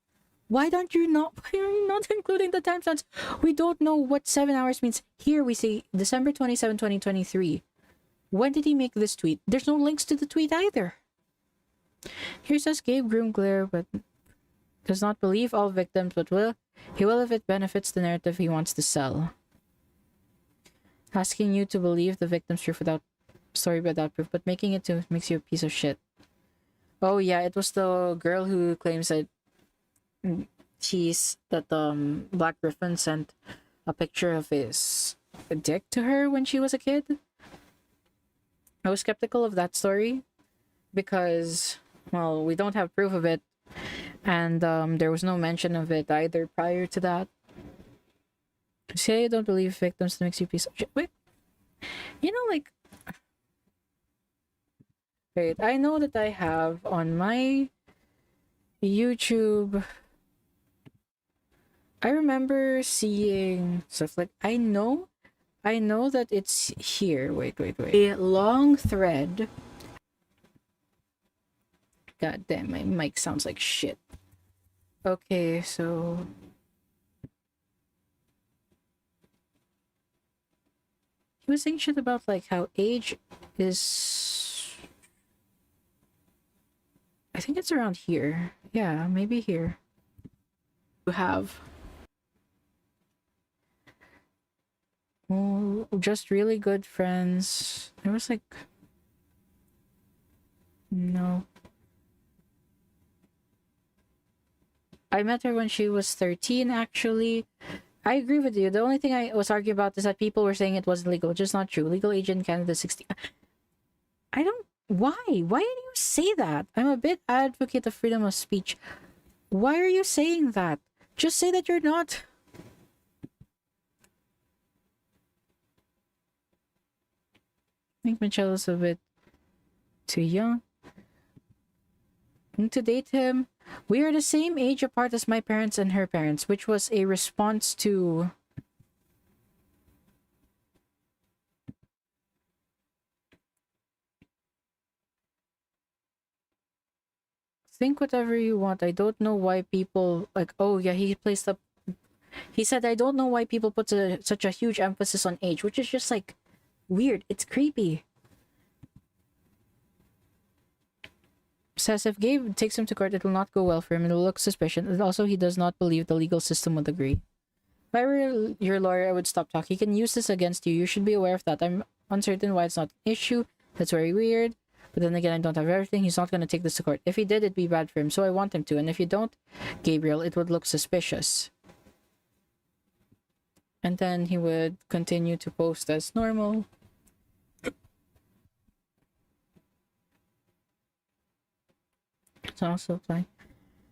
Why are you not including the timestamps? We don't know what 7 hours means. Here we see December 27, 2023. When did he make this tweet? There's no links to the tweet either. Here says Gabe groomed Claire, but does not believe all victims, but he will if it benefits the narrative he wants to sell. Asking you to believe the victim's truth without proof, but making it to makes you a piece of shit. Oh yeah, it was the girl who claims that BlackGryph0n sent a picture of his dick to her when she was a kid. I was skeptical of that story because, well, we don't have proof of it, and there was no mention of it either prior to that. Say you don't believe victims, that makes you a piece of shit. Wait, you know, like, wait, I know that I have on my YouTube, I remember seeing stuff like, I know that it's here. Wait. A long thread. God damn, my mic sounds like shit. Okay, so... he was saying shit about, like, how age is... I think it's around here. Yeah, maybe here. You have... oh, just really good friends. There was, like... no. I met her when she was 13, actually. I agree with you. The only thing I was arguing about is that people were saying it wasn't legal, which is not true. Legal age in Canada is 16. I don't... why? Why do you say that? I'm a bit advocate of freedom of speech. Why are you saying that? Just say that you're not. I think Michelle is a bit too young to date him. We are the same age apart as my parents and her parents, which was a response to... think whatever you want. I don't know why people, like, oh yeah, he placed up... he said, I don't know why people put such a huge emphasis on age, which is just, like, weird. It's creepy. Says if Gabe takes him to court, it will not go well for him. It will look suspicious. And also, he does not believe the legal system would agree. If I were your lawyer, I would stop talking. He can use this against you. You should be aware of that. I'm uncertain why it's not an issue. That's very weird. But then again, I don't have everything. He's not going to take this to court. If he did, it'd be bad for him. So I want him to. And if you don't, Gabriel, it would look suspicious. And then he would continue to post as normal. It's also fine.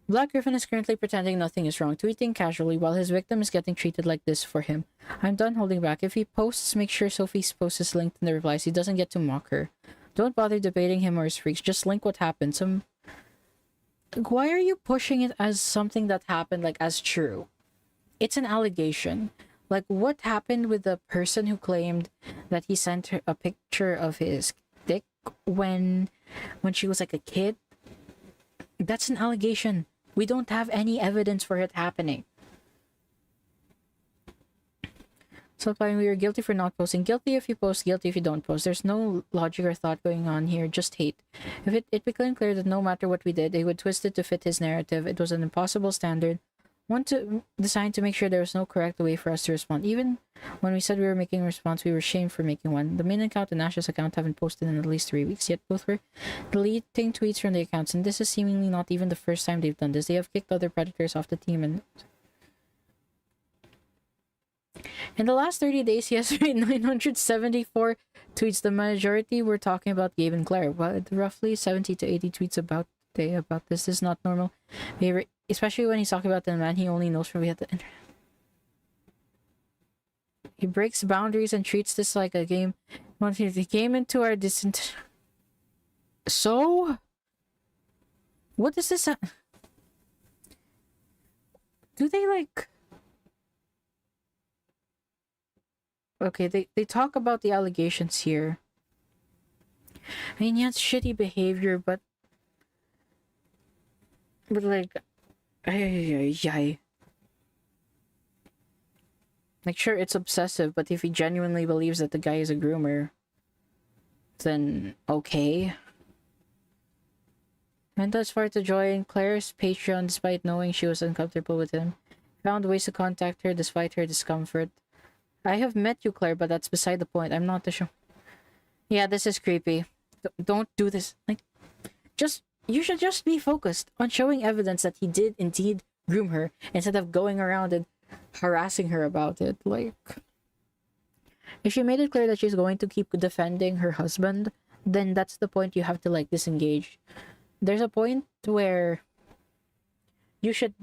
BlackGryph0n is currently pretending nothing is wrong, tweeting casually while his victim is getting treated like this for him. I'm done holding back. If he posts, make sure Sophie's post is linked in the replies. He doesn't get to mock her. Don't bother debating him or his freaks. Just link what happened. Why are you pushing it as something that happened, like, as true? It's an allegation. Like, what happened with the person who claimed that he sent her a picture of his dick when she was, like, a kid? That's an allegation. We don't have any evidence for it happening. So fine, we are guilty for not posting. Guilty if you post, guilty if you don't post. There's no logic or thought going on here, just hate. If it became clear that no matter what we did, they would twist it to fit his narrative. It was an impossible standard. designed to make sure there was no correct way for us to respond. Even when we said we were making a response, we were shamed for making one. The main account and Ash's account haven't posted in at least 3 weeks, yet both were deleting tweets from the accounts, and this is seemingly not even the first time they've done this. They have kicked other predators off the team, and in the last 30 days, he has made 974 tweets. The majority were talking about Gabe and Claire, but roughly 70 to 80 tweets about this. This is not normal behavior, especially when he's talking about the man he only knows from the internet. He breaks boundaries and treats this like a game. He came into our distant. So, what is this? Do they like? Okay, they talk about the allegations here. I mean, he has shitty behavior, but like, like, sure, it's obsessive, but if he genuinely believes that the guy is a groomer, then okay. Went as far to join Claire's Patreon despite knowing she was uncomfortable with him. Found ways to contact her despite her discomfort. I have met you, Claire, but that's beside the point. I'm not the show. Yeah, this is creepy. Don't do this. Like, you should just be focused on showing evidence that he did indeed groom her instead of going around and harassing her about it. Like, if she made it clear that she's going to keep defending her husband, then that's the point you have to like disengage. There's a point where you should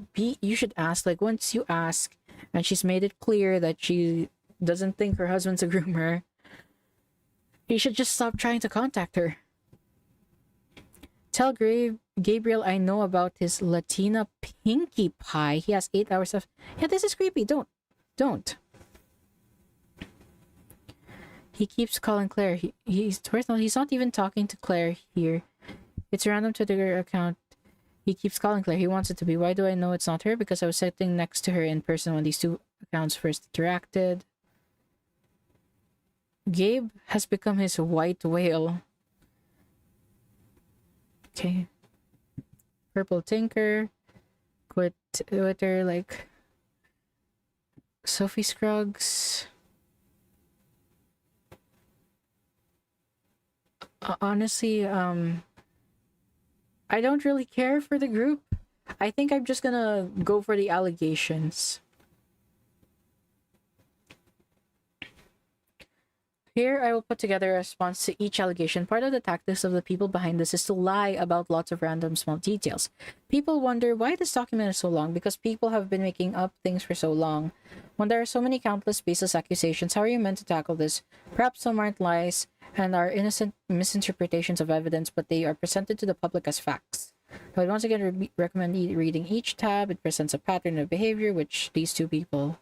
ask, like, once you ask and she's made it clear that she doesn't think her husband's a groomer, you should just stop trying to contact her. Tell Gabriel I know about his Latina Pinkie Pie. He has 8 hours of... Yeah, this is creepy. Don't. He keeps calling Claire. He's not even talking to Claire here. It's a random Twitter account. He keeps calling Claire. He wants it to be. Why do I know it's not her? Because I was sitting next to her in person when these two accounts first interacted. Gabe has become his white whale. Okay. Purple Tinker. Quit Twitter, like... Sophie Scruggs. Honestly, I don't really care for the group. I think I'm just gonna go for the allegations. Here, I will put together a response to each allegation. Part of the tactics of the people behind this is to lie about lots of random small details. People wonder why this document is so long, because people have been making up things for so long. When there are so many countless baseless accusations, how are you meant to tackle this? Perhaps some aren't lies and are innocent misinterpretations of evidence, but they are presented to the public as facts. I would once again recommend reading each tab. It presents a pattern of behavior which these two people...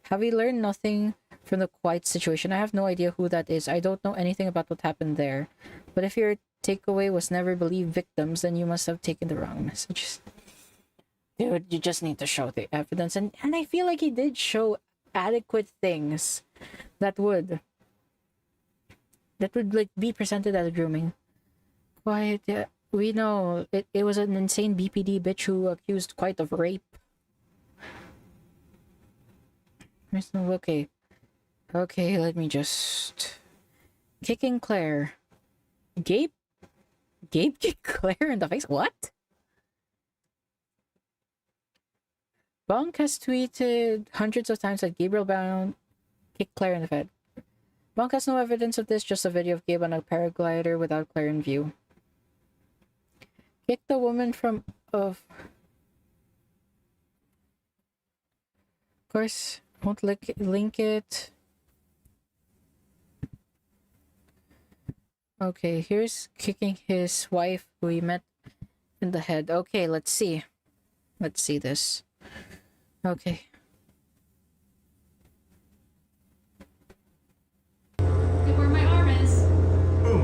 Have we learned nothing from the Quiet situation? I have no idea who that is. I don't know anything about what happened there. But if your takeaway was never believe victims, then you must have taken the wrong messages. Dude, you just need to show the evidence. And I feel like he did show adequate things that would like be presented as grooming. Quiet, yeah. We know it was an insane BPD bitch who accused Quiet of rape. Okay. Okay, let me just... Kicking Claire. Gabe kicked Claire in the face? What? Bonk has tweeted hundreds of times that Gabriel Brown kicked Claire in the head. Bonk has no evidence of this, just a video of Gabe on a paraglider without Claire in view. Kick the woman from... Of course... Won't link it. Okay, here's kicking his wife who he met in the head. Okay, let's see. Let's see this. Okay. Look where my arm is. Boom.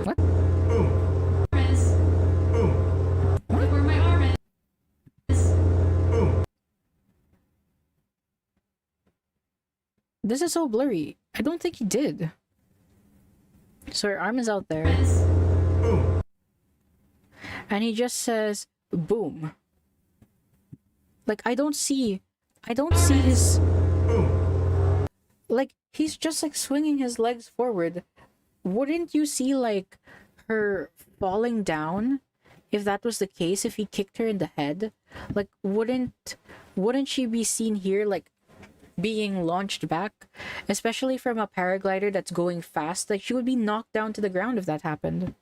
What? Boom. Arm is. Boom. Look where my arm is. Boom. This is so blurry. I don't think he did. So her arm is out there. Boom. And he just says, boom. Like, I don't see his, like, he's just like swinging his legs forward. Wouldn't you see like her falling down if that was the case, if he kicked her in the head? Like, wouldn't she be seen here like being launched back, especially from a paraglider that's going fast? Like, she would be knocked down to the ground if that happened.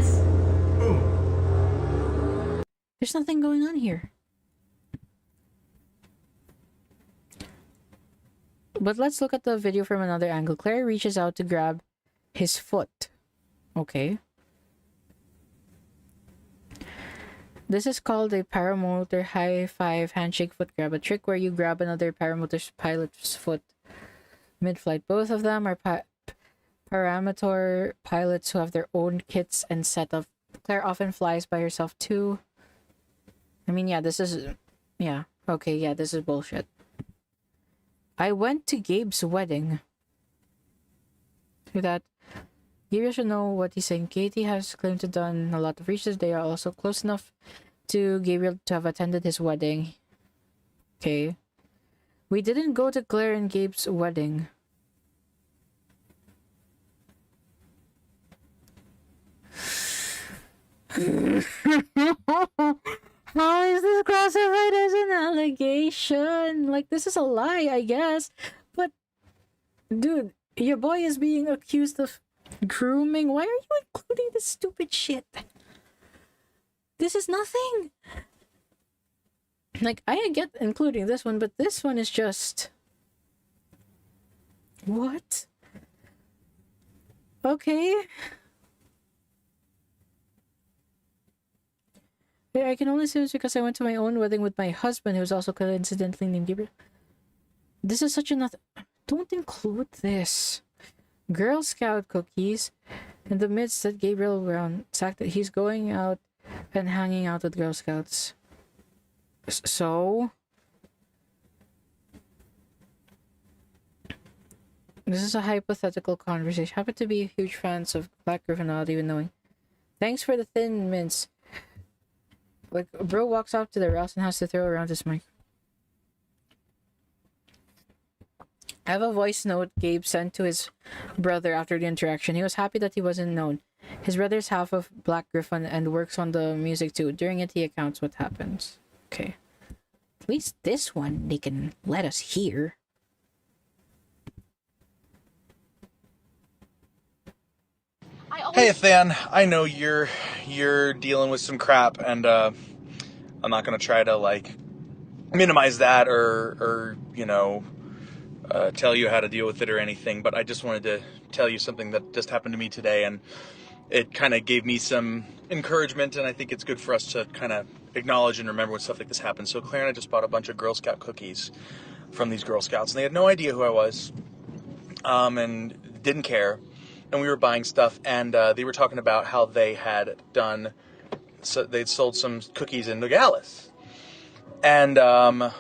Armis. There's nothing going on here. But let's look at the video from another angle. Claire reaches out to grab his foot. Okay. This is called a paramotor high five handshake foot grab, a trick where you grab another paramotor pilot's foot mid-flight. Both of them are paramotor pilots who have their own kits and setup. Claire often flies by herself too. I mean, yeah, this is... Yeah. Okay, yeah, this is bullshit. I went to Gabe's wedding. To that, Gabriel should know what he's saying. Katie has claimed to have done a lot of research. They are also close enough to Gabriel to have attended his wedding. Okay. We didn't go to Claire and Gabe's wedding. How is this classified as an allegation? Like, this is a lie, I guess. But, dude, your boy is being accused of grooming. Why are you including this stupid shit? This is nothing. Like, I get including this one, but this one is just... What? Okay. Yeah, I can only say this because I went to my own wedding with my husband, who was also coincidentally named Gabriel. This is such a not... Don't include this. Girl Scout cookies. In the midst that Gabriel Brown sacked that he's going out and hanging out with Girl Scouts. So... This is a hypothetical conversation. Happen to be huge fans of BlackGryph0n without even knowing. Thanks for the thin mints. Like, bro walks up to the Rouse and has to throw around his mic. I have a voice note Gabe sent to his brother after the interaction. He was happy that he wasn't known. His brother's half of BlackGryph0n and works on the music too. During it, he accounts what happens. Okay. At least this one they can let us hear. Hey, Than, I know you're dealing with some crap, and I'm not gonna try to like minimize that or you know tell you how to deal with it or anything. But I just wanted to tell you something that just happened to me today, and it kind of gave me some encouragement, and I think it's good for us to kind of acknowledge and remember when stuff like this happens. So Claire and I just bought a bunch of Girl Scout cookies from these Girl Scouts, and they had no idea who I was, and didn't care. And we were buying stuff, and they were talking about how they had done, so they'd sold some cookies in Nogales. And I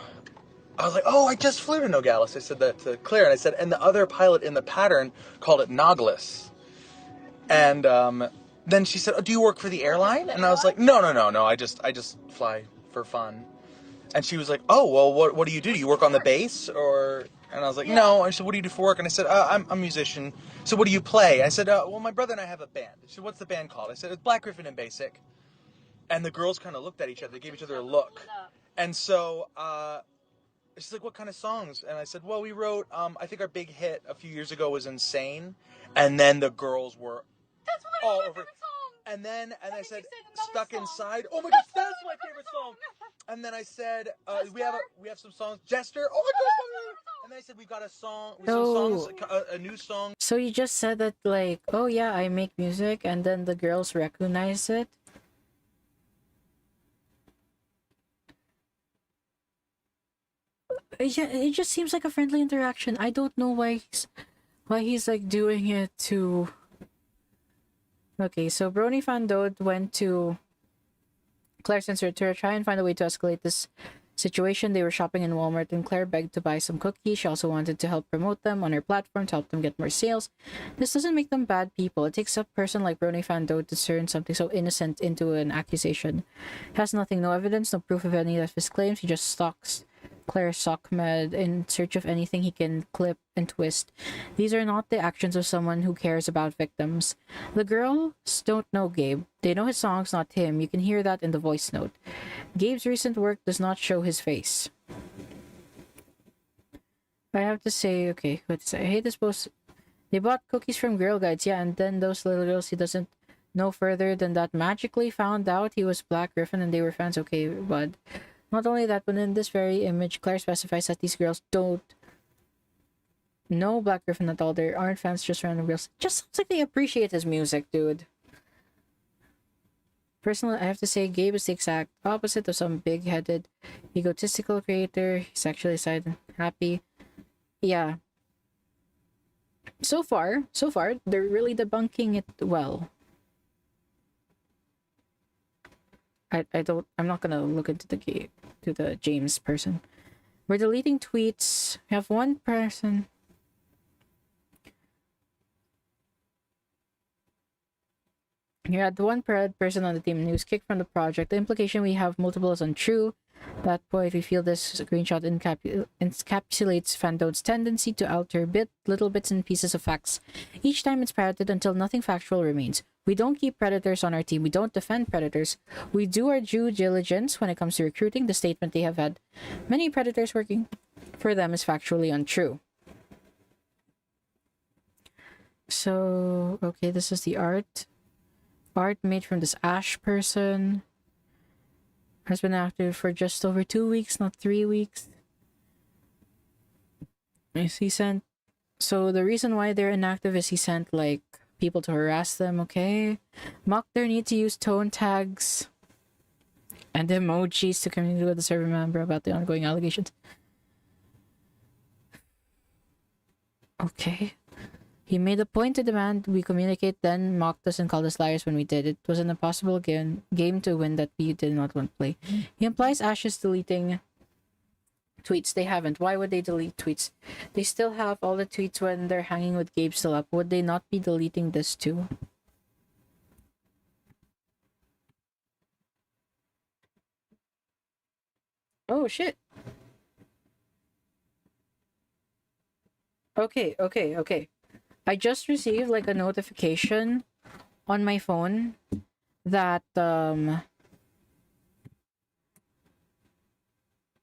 was like, oh, I just flew to Nogales. I said that to Claire, and I said, and the other pilot in the pattern called it Noglis. And then she said, oh, do you work for the airline? And I was like, no, I just fly for fun. And she was like, oh, well, what do? Do you work on the base, or... And I was like, no. I said, what do you do for work? And I said, I'm a musician. So what do you play? I said, well, my brother and I have a band. She said, what's the band called? I said, it's BlackGryph0n in Basic. And the girls kind of looked at each other. They gave each other a look. And so she's like, what kind of songs? And I said, well, we wrote, I think our big hit a few years ago was Insane. And then the girls were all over. And then I said, Stuck Inside. Oh my gosh, that's my favorite song. And then I said, we have some songs. Jester. Oh my gosh. And then I said, we've got a song, some songs, a new song. So you just said that, like, oh yeah, I make music, and then the girls recognize it? Yeah, it just seems like a friendly interaction. I don't know why he's like doing it to... Okay, so Brony Fandode went to Claire Sensor to try and find a way to escalate this situation. They were shopping in Walmart and Claire begged to buy some cookies. She also wanted to help promote them on her platform to help them get more sales. This doesn't make them bad people. It takes a person like Brony Fando to turn something so innocent into an accusation. He has nothing, no evidence, no proof of any of his claims. He just stalks Claire Sockmed in search of anything he can clip and twist. These are not the actions of someone who cares about victims. The girls don't know Gabe. They know his songs, not him. You can hear that in the voice note. Gabe's recent work does not show his face. I have to say, okay, what to say? I hate this post. They bought cookies from Girl Guides, yeah, and then those little girls he doesn't know further than that magically found out he was BlackGryph0n and they were fans. Okay, bud. Not only that, but in this very image, Claire specifies that these girls don't know BlackGryph0n at all. They aren't fans, just random girls. Just sounds like they appreciate his music, dude. Personally, I have to say, Gabe is the exact opposite of some big-headed, egotistical creator. He's actually sad and happy. Yeah. So far, they're really debunking it well. I'm not gonna look into the James person. We're deleting tweets. We have one person. You had one person on the team who's kicked from the project. The implication we have multiple is untrue. At that point, we feel this screenshot encapsulates Fando's tendency to alter little bits and pieces of facts. Each time it's parroted until nothing factual remains. We don't keep predators on our team. We don't defend predators. We do our due diligence when it comes to recruiting. The statement they have had many predators working for them is factually untrue. So, okay, this is the art. Art made from this Ash person. Has been active for just over 2 weeks, not 3 weeks. He sent... So the reason why they're inactive is he sent, like, people to harass them, okay? Mock their need to use tone tags and emojis to communicate with the server member about the ongoing allegations. Okay. He made a point to demand we communicate, then mocked us and called us liars when we did. It was an impossible game to win that we did not want to play. He implies Ash is deleting tweets. They haven't. Why would they delete tweets? They still have all the tweets when they're hanging with Gabe still up. Would they not be deleting this too? Oh shit. Okay. I just received like a notification on my phone that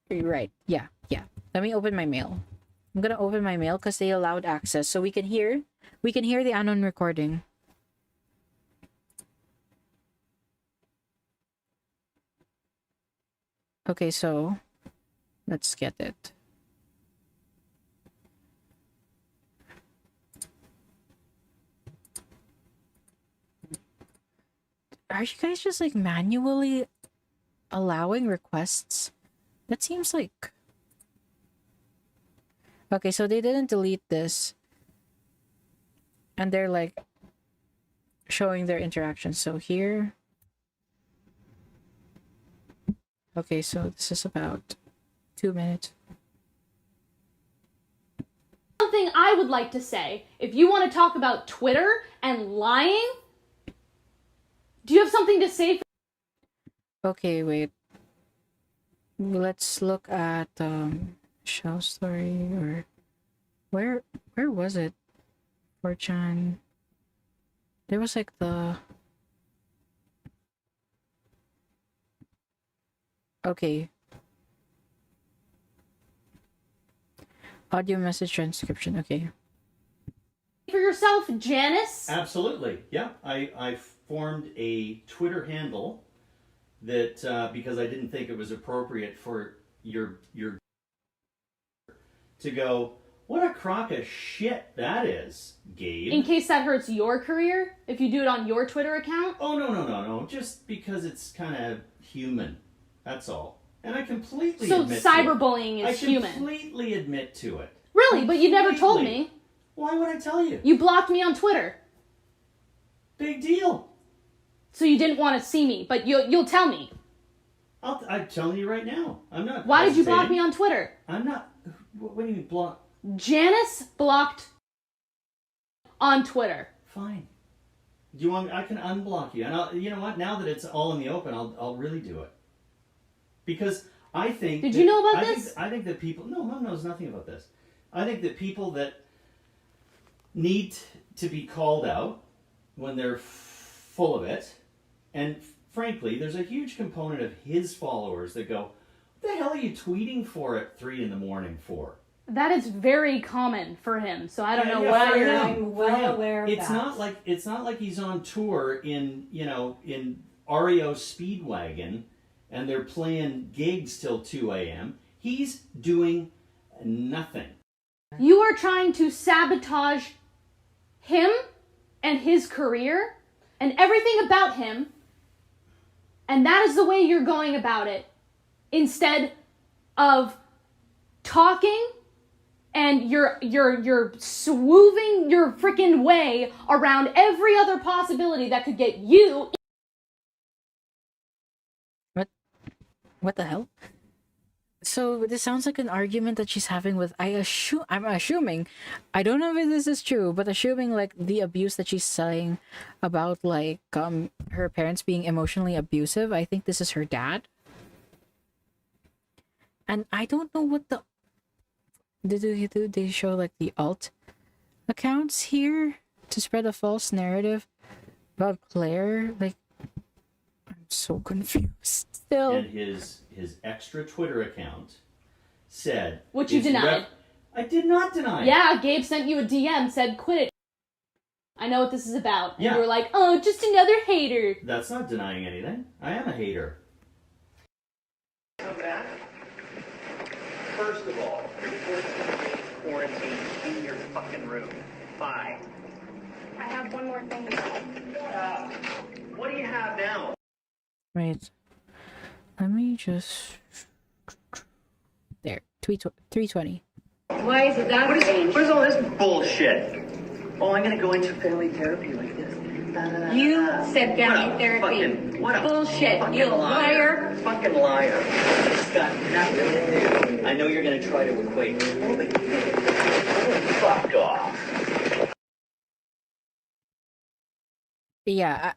right, yeah. Let me open my mail. I'm gonna open my mail because they allowed access, so we can hear the Anon recording. Okay, so let's get it. Are you guys just like manually allowing requests? That seems like... Okay, so they didn't delete this. And they're like showing their interactions. So here... Okay, so this is about 2 minutes. Something I would like to say, if you want to talk about Twitter and lying, do you have something to say? Okay, wait. Let's look at Shell Story, or where was it? 4chan. There was like the... Okay. Audio message transcription, okay. For yourself, Janice? Absolutely, yeah. I formed a Twitter handle that because I didn't think it was appropriate for your to go, what a crock of shit that is, Gabe. In case that hurts your career, if you do it on your Twitter account? Oh, no. Just because it's kind of human. That's all. And I completely admit to it. So cyberbullying is human? I completely admit to it. Really? But you never told me. Why would I tell you? You blocked me on Twitter. Big deal. So you didn't want to see me, but you'll tell me. I'm telling you right now. I'm not. Why did you block hesitating. me on Twitter? I'm not. What do you mean block? Janice blocked on Twitter. Fine. Do you want? I can unblock you, and you know what? Now that it's all in the open, I'll really do it. Because I think. Did you know about this? I think that people. No, Mom knows nothing about this. I think that people that need to be called out when they're full of it, and frankly, there's a huge component of his followers that go, "What the hell are you tweeting for at 3 a.m. for?" That is very common for him, so I don't know Yeah, what for you're... him. I'm well aware of It's that. not like he's on tour in REO Speedwagon and they're playing gigs till 2 a.m. He's doing nothing. You are trying to sabotage him and his career and everything about him, and that is the way you're going about it, instead of talking and you're swooving your freaking way around every other possibility that could get you. What the hell? So this sounds like an argument that she's having with I'm assuming, I don't know if this is true, but assuming like the abuse that she's saying about like her parents being emotionally abusive. I think this is her dad. And I don't know what the did they show like the alt accounts here to spread a false narrative about Claire? Like, I'm so confused still. And his extra Twitter account said... Which you denied. I did not deny it. Yeah, Gabe sent you a DM, said quit it. I know what this is about. And Yeah. you were like, oh, just another hater. That's not denying anything. I am a hater. Come back. First of all, you're forced to remain quarantined in your fucking room. Bye. I have one more thing. What do you have now? Wait. Let me just... There. 320. Why is it that strange? What is all this bullshit? Oh, I'm gonna go into family therapy like this. You said family therapy. What a Bullshit, fucking you liar. Fucking liar. Scott, not really. I know you're gonna try to equate. Fuck off. Yeah,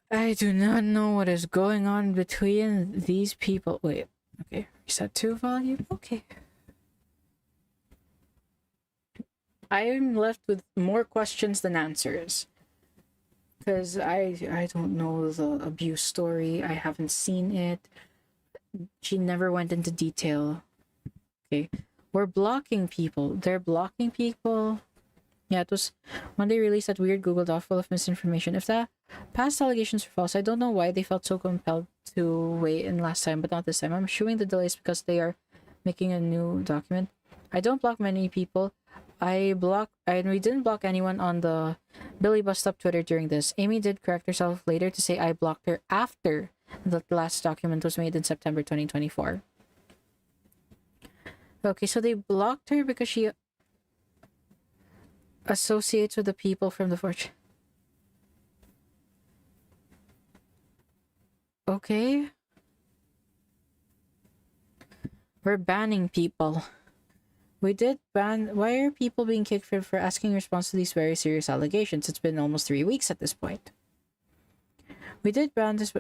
I do not know what is going on between these people. Wait, okay. Reset to volume. Okay. I am left with more questions than answers. Because I don't know the abuse story. I haven't seen it. She never went into detail. Okay. We're blocking people. They're blocking people. Yeah, it was when they released that weird Google Doc full of misinformation. If the past allegations are false, I don't know why they felt so compelled to weigh in last time, but not this time. I'm assuming the delays because they are making a new document. I don't block many people. We didn't block anyone on the Billie Bust Up Twitter during this. Amy did correct herself later to say I blocked her after the last document was made in September 2024. Okay, so they blocked her because she associates with the people from the fortune. Okay. We're banning people. We did ban... Why are people being kicked for asking response to these very serious allegations? It's been almost 3 weeks at this point. We did ban this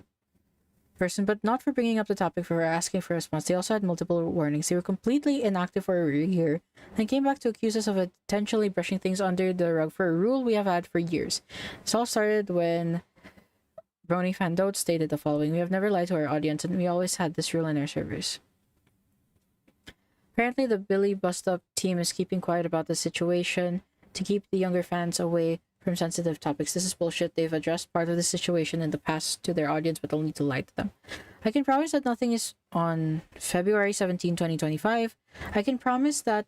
person, but not for bringing up the topic for asking for a response. They also had multiple warnings. They were completely inactive for a year and came back to accuse us of intentionally brushing things under the rug for a rule we have had for years. This all started when Brony Fan Dote stated the following: we have never lied to our audience and we always had this rule in our servers. Apparently the Billie Bust Up team is keeping quiet about the situation to keep the younger fans away from sensitive topics. This is bullshit. They've addressed part of the situation in the past to their audience, but only to lie to them. I can promise that nothing is on February 17, 2025. I can promise that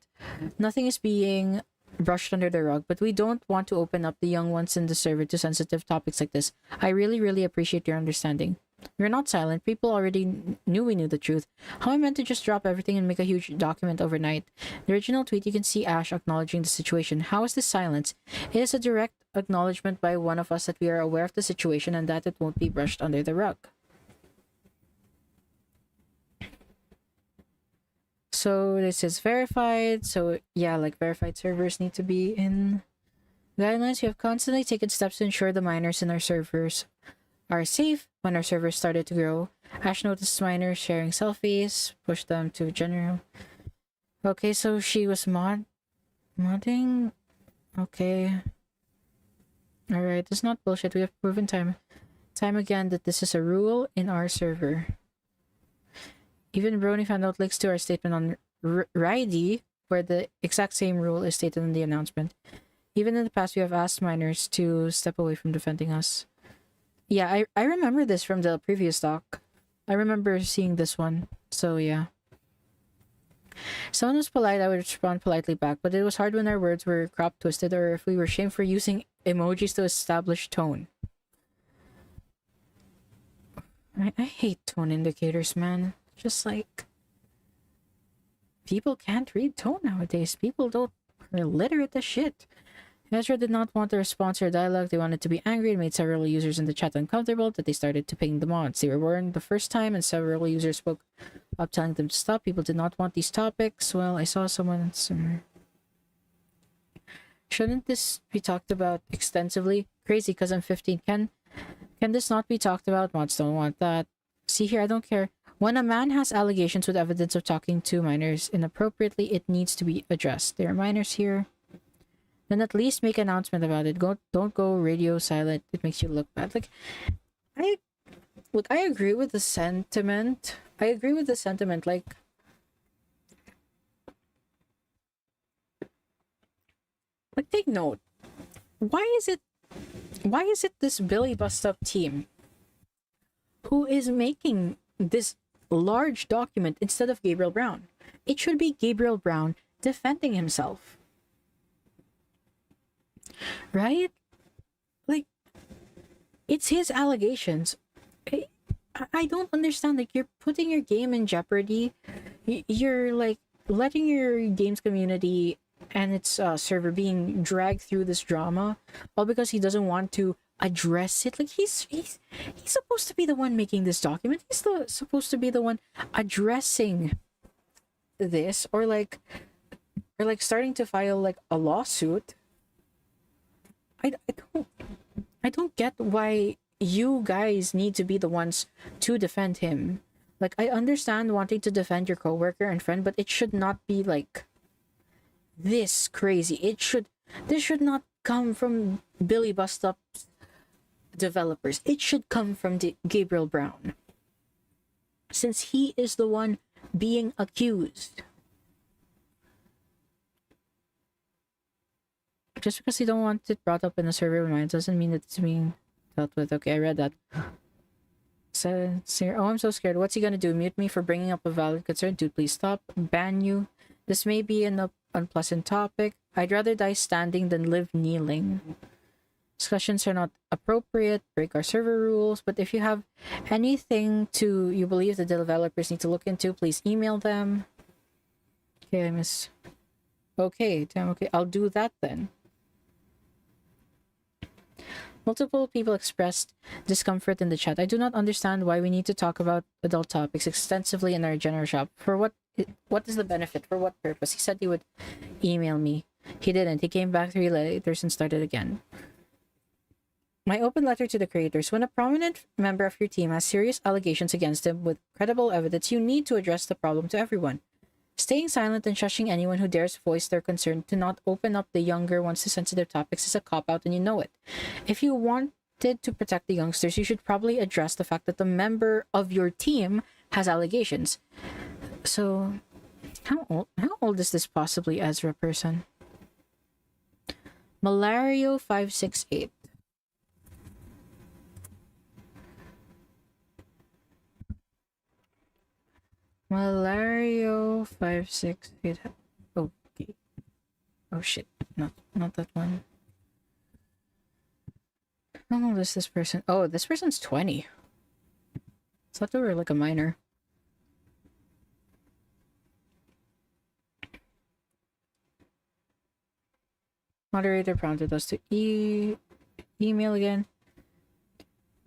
nothing is being brushed under the rug, but we don't want to open up the young ones in the server to sensitive topics like this. I really appreciate your understanding. We're not silent. People already knew we knew the truth. How I meant to just drop everything and make a huge document overnight. The original tweet, you can see Ash acknowledging the situation. How is this silence? It is a direct acknowledgement by one of us that we are aware of the situation and that it won't be brushed under the rug. So this is verified. So yeah, like verified servers need to be in guidelines. We have constantly taken steps to ensure the minors in our servers are safe. When our servers started to grow, Ash noticed minors sharing selfies, pushed them to general. Okay, so she was modding. Okay. Alright, it's not bullshit. We have proven time again that this is a rule in our server. Even Brony found out links to our statement on Ridi, where the exact same rule is stated in the announcement. Even in the past, we have asked minors to step away from defending us. Yeah, I remember this from the previous doc. I remember seeing this one. So yeah. Someone was polite, I would respond politely back, but it was hard when our words were crop twisted or if we were shamed for using emojis to establish tone. I hate tone indicators, man. Just like, people can't read tone nowadays. People are illiterate as shit. Ezra did not want a response or dialogue. They wanted to be angry and made several users in the chat uncomfortable that they started to ping the mods. They were warned the first time and several users spoke up telling them to stop. People did not want these topics. Well, I saw someone somewhere. Shouldn't this be talked about extensively? Crazy because I'm 15. Can this not be talked about? Mods don't want that. See here, I don't care. When a man has allegations with evidence of talking to minors inappropriately, it needs to be addressed. There are minors here. Then at least make an announcement about it. Don't go radio silent. It makes you look bad. Like, I agree with the sentiment. Like, take note. Why is it this Billie Bust Up team who is making this large document instead of Gabriel Brown? It should be Gabriel Brown defending himself. Right? Like, it's his allegations. I don't understand. Like, you're putting your game in jeopardy. You're like letting your games community and its server being dragged through this drama, all because he doesn't want to address it. Like, he's supposed to be the one making this document. He's supposed to be the one addressing this, or like starting to file like a lawsuit. I don't get why you guys need to be the ones to defend him. Like, I understand wanting to defend your coworker and friend, but it should not be like this crazy. This should not come from Billie Bust Up developers. It should come from Gabriel Brown, since he is the one being accused. Just because you don't want it brought up in a server of mine doesn't mean it's being dealt with. Okay, I read that. So, oh, I'm so scared. What's he gonna do? Mute me for bringing up a valid concern? Dude, please stop. Ban you. This may be an unpleasant topic. I'd rather die standing than live kneeling. Discussions are not appropriate, break our server rules, but if you have anything you believe the developers need to look into, please email them. Okay, Okay, damn, okay, I'll do that then. Multiple people expressed discomfort in the chat. I do not understand why we need to talk about adult topics extensively in our general shop. For what is the benefit? For what purpose? He said he would email me. He didn't. He came back 3 letters and started again. My open letter to the creators. When a prominent member of your team has serious allegations against him with credible evidence, you need to address the problem to everyone. Staying silent and shushing anyone who dares voice their concern to not open up the younger ones to sensitive topics is a cop-out, and you know it. If you wanted to protect the youngsters, you should probably address the fact that the member of your team has allegations. So, how old is this possibly Ezra person? Malario568. Malario568. Okay. Oh shit. Not that one. How old is this person? Oh, this person's 20. I thought they were like a minor. Moderator prompted us to email again.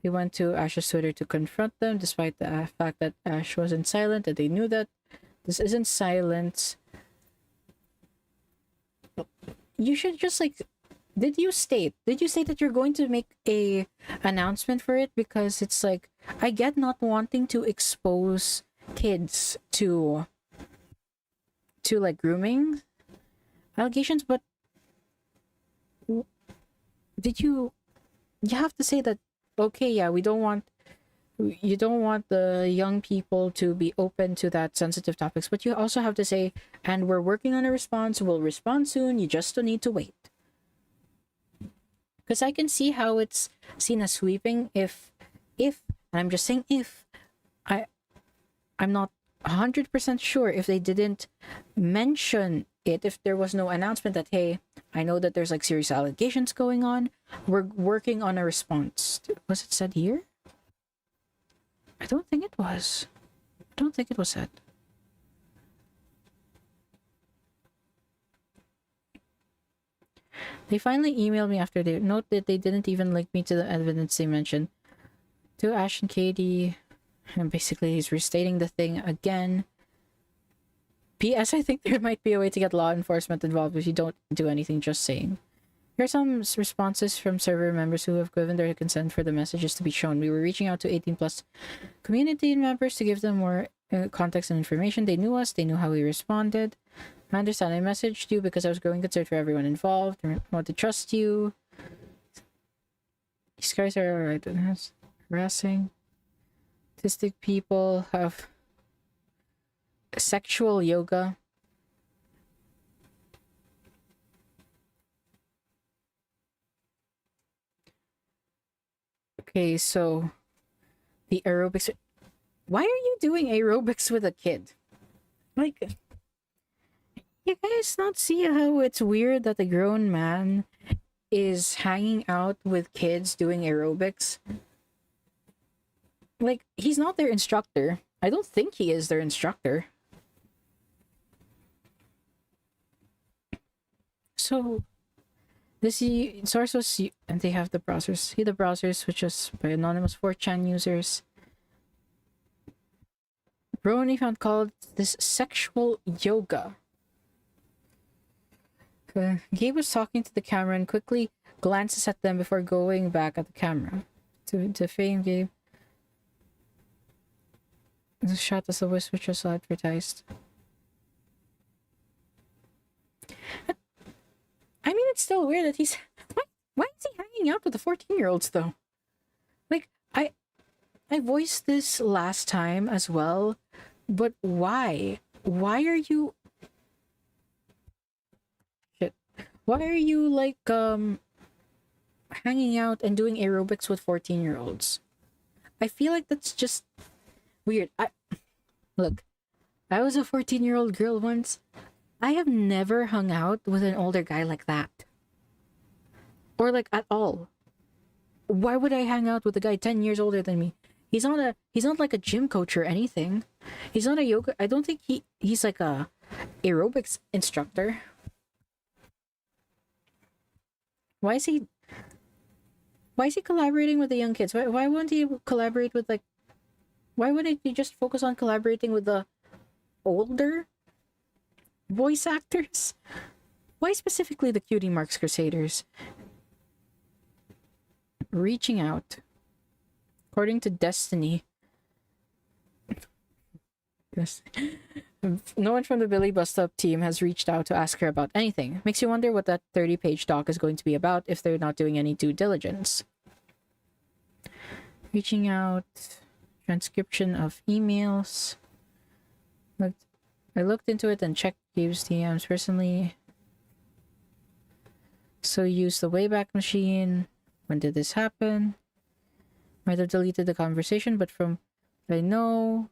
We went to Ash's Twitter to confront them, despite the fact that Ash wasn't silent and they knew that. This isn't silence. You should just like, did you state that you're going to make a announcement for it? Because it's like, I get not wanting to expose kids to like grooming allegations, but did you have to say that, okay, yeah, you don't want the young people to be open to that sensitive topics, but you also have to say, and we're working on a response, we'll respond soon, you just don't need to wait. Because I can see how it's seen as sweeping if and I'm just saying if, I'm not 100% sure if they didn't mention it, if there was no announcement that, hey, I know that there's like serious allegations going on, we're working on a response. Was it said here? I don't think it was. I don't think it was said. They finally emailed me after they note that they didn't even link me to the evidence they mentioned. To Ash and Katie, and basically he's restating the thing again. P.S. I think there might be a way to get law enforcement involved if you don't do anything, just saying. Here are some responses from server members who have given their consent for the messages to be shown. We were reaching out to 18 plus community members to give them more context and information. They knew us, they knew how we responded. I understand, I messaged you because I was growing concerned for everyone involved. I want to trust you. These guys are alright. Harassing. Autistic people have sexual yoga. Okay, so the aerobics. Why are you doing aerobics with a kid? Like, you guys not see how it's weird that a grown man is hanging out with kids doing aerobics? Like, he's not their instructor. I don't think he is their instructor. So, this source was, and they have the browsers. See the browsers, which was by anonymous 4chan users. Brony found called this sexual yoga. Gabe was talking to the camera and quickly glances at them before going back at the camera. To fame Gabe. The shot as a voice which was advertised. I mean, it's still weird that he's... Why is he hanging out with the 14-year-olds, though? Like, I voiced this last time as well, but why? Why are you... Shit. Why are you, like, hanging out and doing aerobics with 14-year-olds? I feel like that's just weird. Look, I was a 14-year-old girl once. I have never hung out with an older guy like that. Or like at all. Why would I hang out with a guy 10 years older than me? He's not like a gym coach or anything. He's not a yoga. I don't think he's like a aerobics instructor. Why is he collaborating with the young kids? Why wouldn't he collaborate with like... Why wouldn't he just focus on collaborating with the older voice actors? Why specifically the Cutie Marks Crusaders? Reaching out. According to Destiny. No one from the Billie Bust Up team has reached out to ask her about anything. Makes you wonder what that 30-page doc is going to be about if they're not doing any due diligence. Reaching out. Transcription of emails. I looked into it and checked Gabe's DMs personally. So use the Wayback Machine. When did this happen? Might have deleted the conversation, but from I know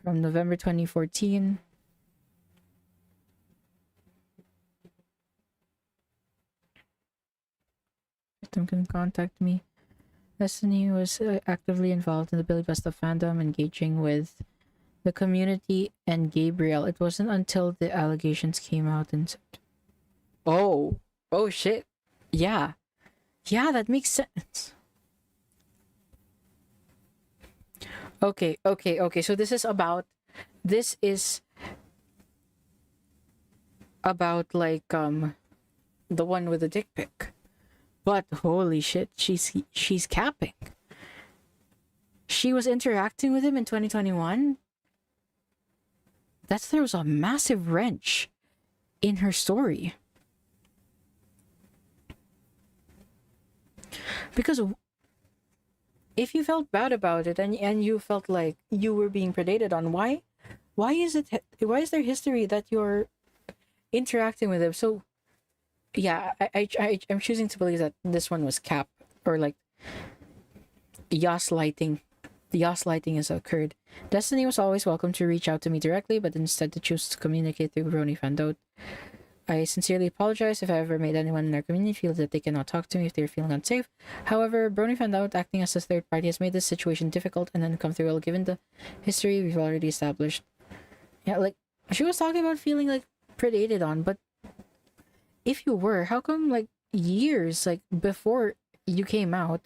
from November 2014. Victim can contact me. Destiny was actively involved in the Billie Bust Up fandom, engaging with the community and Gabriel. It wasn't until the allegations came out in September. Oh shit. Yeah, that makes sense. Okay. So this is about like the one with the dick pic. But holy shit, she's capping. She was interacting with him in 2021. There was a massive wrench in her story. Because if you felt bad about it and you felt like you were being predated on, why is there history that you're interacting with him? So yeah, I'm choosing to believe that this one was cap, or like gaslighting. The gaslighting has occurred. Destiny was always welcome to reach out to me directly, but instead to choose to communicate through BronyFanDote. I sincerely apologize if I ever made anyone in our community feel that they cannot talk to me if they're feeling unsafe. However, BronyFanDote acting as a third party has made this situation difficult and uncomfortable given the history we've already established. Yeah, like, she was talking about feeling like predated on, but if you were, how come like years like before you came out,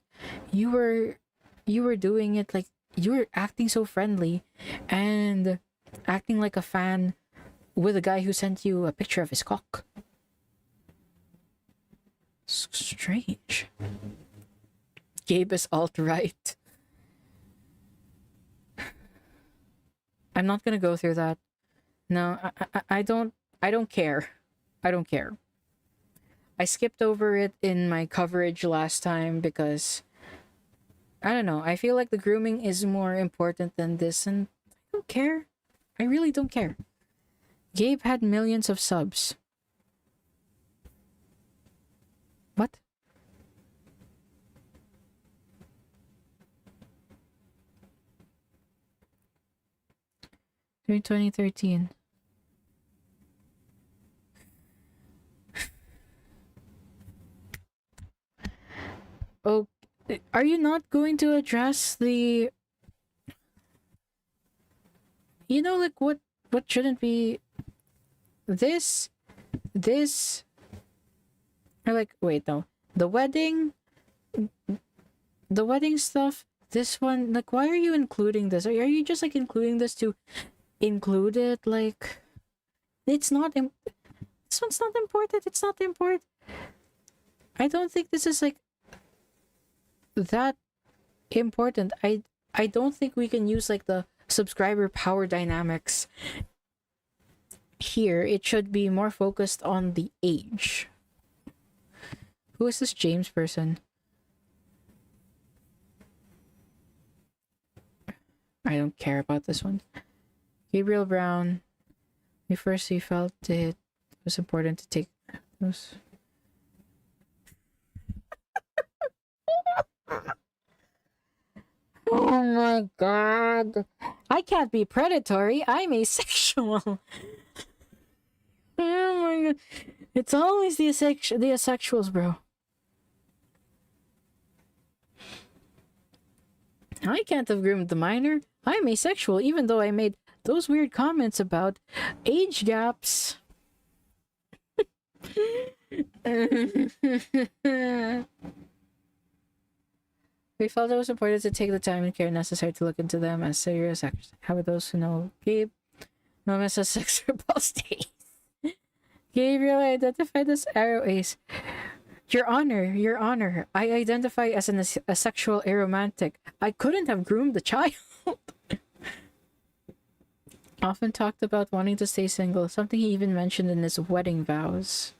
you were doing it, like you were acting so friendly and acting like a fan with a guy who sent you a picture of his cock? Strange. Gabe is alt-right. I'm not gonna go through that. No, I don't care. I don't care. I skipped over it in my coverage last time because I don't know. I feel like the grooming is more important than this, and I don't care. I really don't care. Gabe had millions of subs. What? In 2013. Oh, are you not going to address the... You know, like, what shouldn't be... This... Or like, wait, no. The wedding stuff, this one, like, why are you including this? Are you just, like, including this to include it? Like, it's not... This one's not important. It's not important. I don't think this is, like, that important. I don't think we can use like the subscriber power dynamics here. It should be more focused on the age. Who is this James person? I don't care about this one. Gabriel Brown. First he felt it was important to take those. Oh my god. I can't be predatory. I'm asexual. Oh my god. It's always the asexuals, bro. I can't have groomed the minor. I'm asexual, even though I made those weird comments about age gaps. We felt it was important to take the time and care necessary to look into them as serious actors. How are those who know Gabe? Known as a sex repulsed ace. Gabriel identified as Arrow Ace. Your honor. I identify as an asexual aromantic. I couldn't have groomed the child. Often talked about wanting to stay single, something he even mentioned in his wedding vows.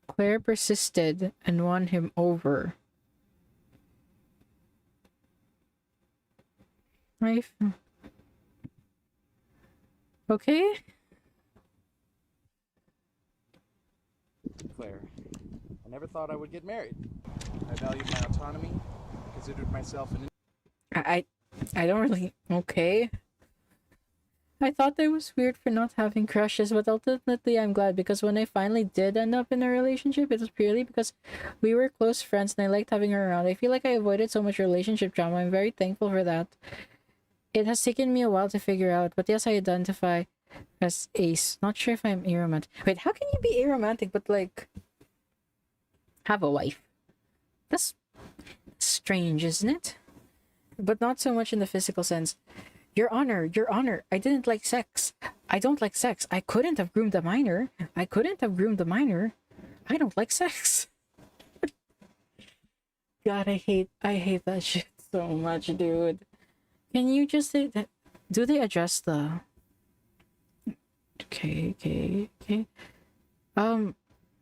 Claire persisted and won him over. Okay? Claire, I never thought I would get married. I valued my autonomy, considered myself an... I don't really... Okay. I thought I was weird for not having crushes, but ultimately I'm glad because when I finally did end up in a relationship, it was purely because we were close friends and I liked having her around. I feel like I avoided so much relationship drama. I'm very thankful for that. It has taken me a while to figure out, but yes, I identify as ace. Not sure if I'm aromantic. Wait, how can you be aromantic but like have a wife? That's strange, isn't it? But not so much in the physical sense. Your honor, I didn't like sex. I don't like sex. I couldn't have groomed a minor. I couldn't have groomed a minor. I don't like sex. God, I hate that shit so much, dude. Can you just say that? Do they address the... Okay.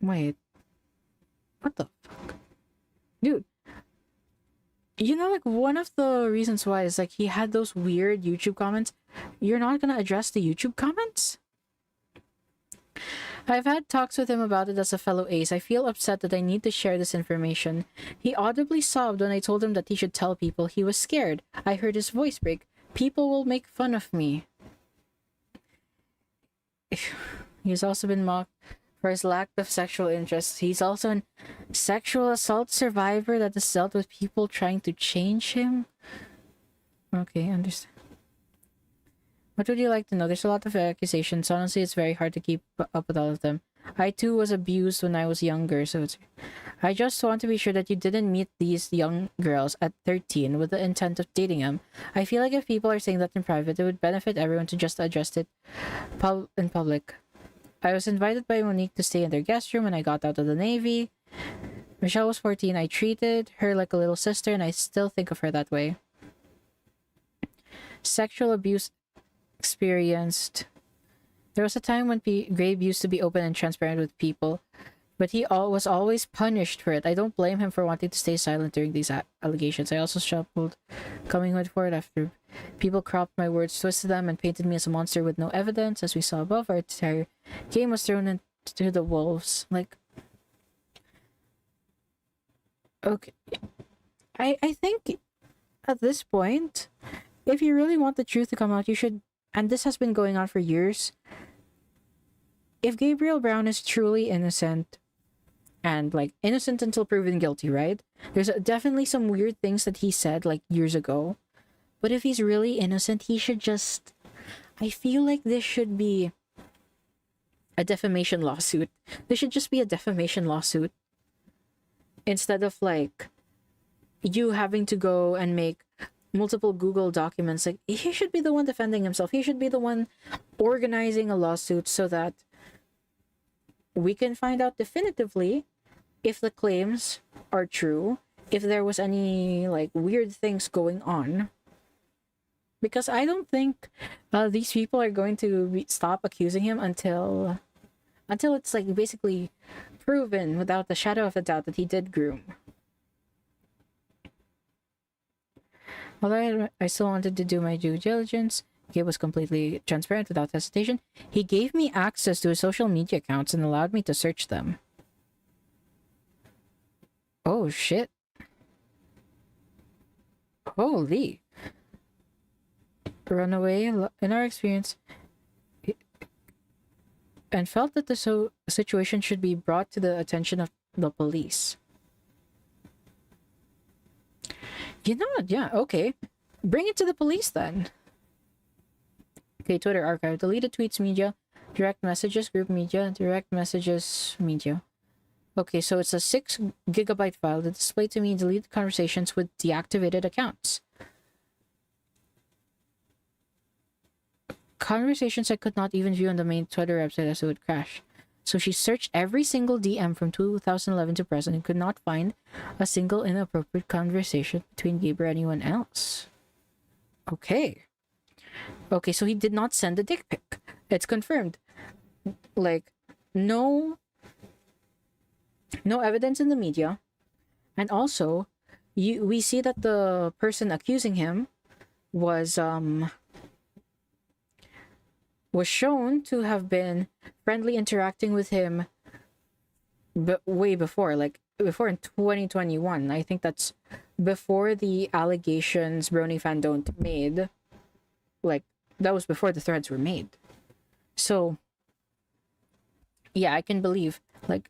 Wait. What the fuck? Dude. You know, like, one of the reasons why is, like, he had those weird YouTube comments. You're not gonna address the YouTube comments? I've had talks with him about it as a fellow ace. I feel upset that I need to share this information. He audibly sobbed when I told him that he should tell people. He was scared. I heard his voice break. People will make fun of me. He's also been mocked for his lack of sexual interest. He's also a sexual assault survivor that has dealt with people trying to change him. Okay, understand. What would you like to know? There's a lot of accusations. Honestly, it's very hard to keep up with all of them. I too was abused when I was younger, so it's... I just want to be sure that you didn't meet these young girls at 13 with the intent of dating them. I feel like if people are saying that in private, it would benefit everyone to just address it in public. I was invited by Monique to stay in their guest room when I got out of the Navy. Michelle was 14. I treated her like a little sister, and I still think of her that way. Sexual abuse experienced. There was a time when Grabe used to be open and transparent with people, but he was always punished for it. I don't blame him for wanting to stay silent during these allegations. I also struggled coming forward after people cropped my words, twisted them, and painted me as a monster with no evidence. As we saw above, our entire game was thrown into the wolves. Like, okay, I think at this point, if you really want the truth to come out, you should. And this has been going on for years. If Gabriel Brown is truly innocent, and like innocent until proven guilty, right? There's definitely some weird things that he said like years ago. But if he's really innocent, he should just... I feel like this should be a defamation lawsuit. This should just be a defamation lawsuit. Instead of like you having to go and make multiple Google documents. Like, he should be the one defending himself. He should be the one organizing a lawsuit so that we can find out definitively if the claims are true, if there was any like weird things going on. Because I don't think these people are going to stop accusing him until it's like basically proven without the shadow of a doubt that he did groom. Although I still wanted to do my due diligence, Gabe was completely transparent without hesitation. He gave me access to his social media accounts and allowed me to search them. Oh shit. Holy. Runaway, in our experience, and felt that the situation should be brought to the attention of the police. You know what? Yeah, okay. Bring it to the police then. Okay, Twitter archive. Deleted tweets media. Direct messages group media. Direct messages media. Okay, so it's a 6 gigabyte file that displayed to me deleted conversations with deactivated accounts. Conversations I could not even view on the main Twitter website as it would crash. So she searched every single DM from 2011 to present and could not find a single inappropriate conversation between Gabe or anyone else. Okay. Okay, so he did not send a dick pic. It's confirmed. Like, no evidence in the media. And also, we see that the person accusing him was shown to have been friendly interacting with him way before, like before in 2021. I think that's before the allegations Brony Fandon made. Like, that was before the threads were made. So, yeah, I can believe, like,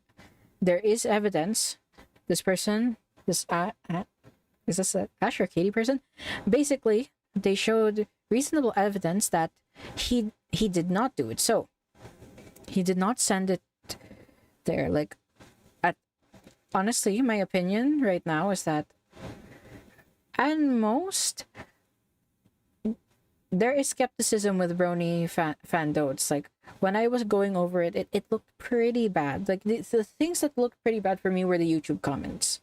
there is evidence. This person, is this a Ash or Katie person? Basically, they showed reasonable evidence that he did not do it. So he did not send it there. Like, honestly, my opinion right now is that at most there is skepticism with Brony fandom. It's like when I was going over it, it looked pretty bad. Like the things that looked pretty bad for me were the YouTube comments.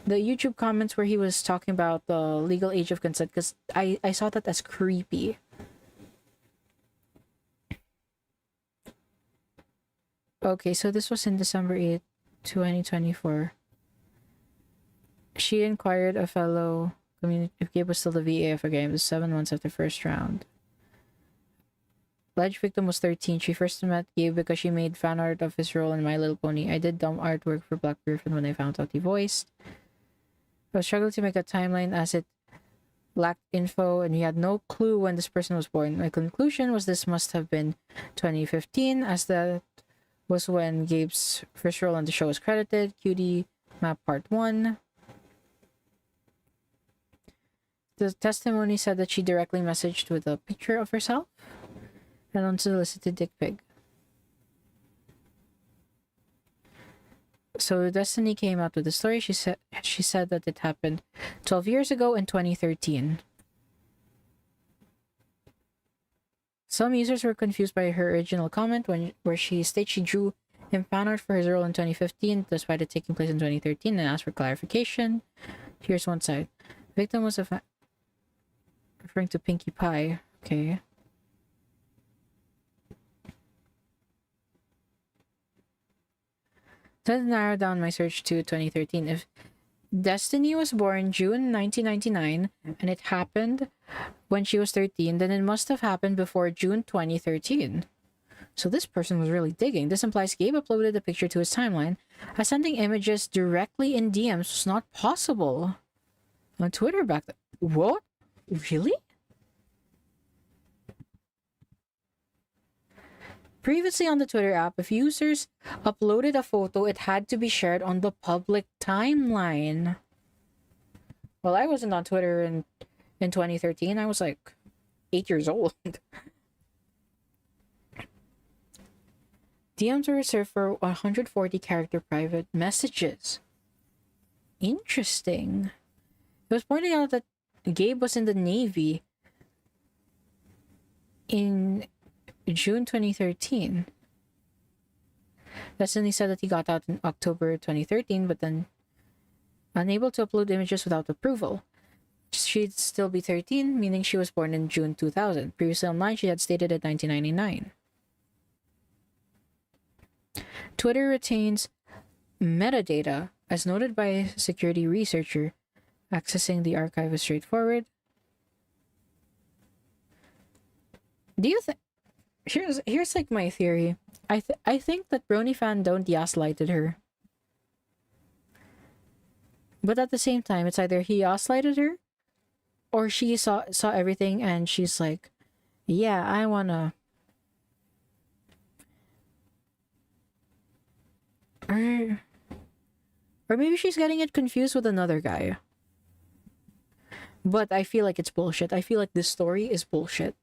The YouTube comments where he was talking about the legal age of consent, because I saw that as creepy. Okay, so this was in December 8th, 2024. She inquired a fellow community if Gabe was still the VA of a game. It was 7 months after first round. Alleged victim was 13. She first met Gabe because she made fan art of his role in My Little Pony. I did dumb artwork for BlackGryph0n when I found out he voiced. I was struggling to make a timeline as it lacked info and he had no clue when this person was born. My conclusion was this must have been 2015, as that was when Gabe's first role on the show was credited. Cutie Map Part 1. The testimony said that she directly messaged with a picture of herself and unsolicited dick pic. So Destiny came out with the story. She said that it happened 12 years ago in 2013. Some users were confused by her original comment where she stated she drew him fan art for his role in 2015 despite it taking place in 2013 and asked for clarification. Here's one side. Victim was referring to Pinkie Pie. Okay. To narrow down my search to 2013, if Destiny was born June 1999 and it happened when she was 13, then it must have happened before June 2013. So this person was really digging. This implies Gabe uploaded a picture to his timeline, as sending images directly in DMs was not possible on Twitter back then. What? Really? Previously on the Twitter app, if users uploaded a photo, it had to be shared on the public timeline. Well, I wasn't on Twitter in 2013. I was like 8 years old. DMs were reserved for 140 character private messages. Interesting. It was pointed out that Gabe was in the Navy in June 2013. Destiny said that he got out in October 2013, but then unable to upload images without approval. She'd still be 13, meaning she was born in June 2000. Previously online, she had stated in 1999. Twitter retains metadata, as noted by a security researcher. Accessing the archive is straightforward. Do you think... Here's like my theory. I think that Brony fandom gaslighted her. But at the same time, it's either he gaslighted her or she saw everything and she's like, yeah, I wanna... Or maybe she's getting it confused with another guy. But I feel like it's bullshit. I feel like this story is bullshit.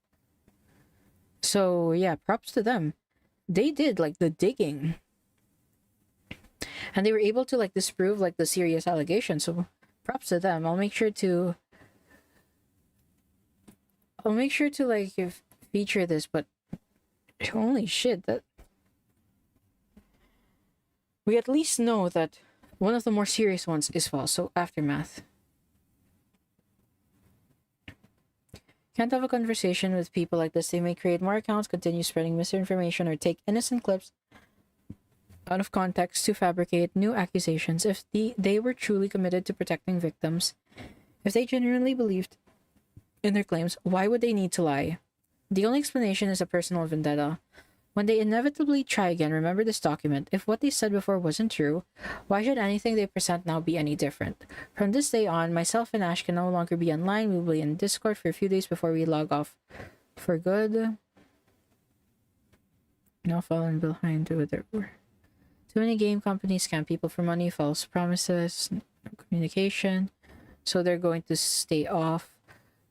So yeah, props to them. They did like the digging. And they were able to like disprove like the serious allegations. So props to them. I'll make sure to like feature this, but holy shit, that we at least know that one of the more serious ones is false. So aftermath. Can't have a conversation with people like this. They may create more accounts, continue spreading misinformation, or take innocent clips out of context to fabricate new accusations. If they were truly committed to protecting victims, if they genuinely believed in their claims, why would they need to lie? The only explanation is a personal vendetta. When they inevitably try again, remember this document. If what they said before wasn't true, why should anything they present now be any different? From this day on, myself and Ash can no longer be online. We will be in Discord for a few days before we log off for good. Now falling behind with their... Too many game companies scam people for money, false promises, no communication. So they're going to stay off.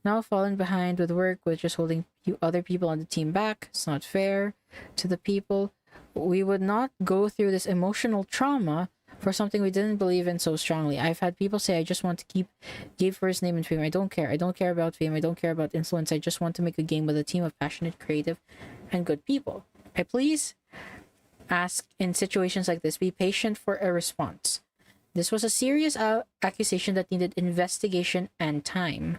Now falling behind with work, with just holding other people on the team back. It's not fair to the people. We would not go through this emotional trauma for something we didn't believe in so strongly. I've had people say, I just want to keep Gabe for his name and fame. I don't care. I don't care about fame. I don't care about influence. I just want to make a game with a team of passionate, creative, and good people. I please ask in situations like this, be patient for a response. This was a serious accusation that needed investigation and time.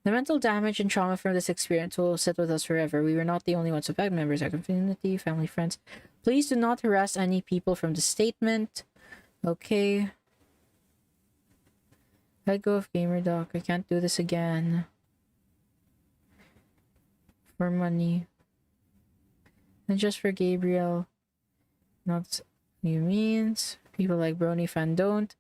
The mental damage and trauma from this experience will sit with us forever. We were not the only ones affected. Members of our community, family, friends. Please do not harass any people from the statement. Okay. Let go of GamerDoc. I can't do this again. For money. And just for Gabriel. Not new means. People like Brony Fan don't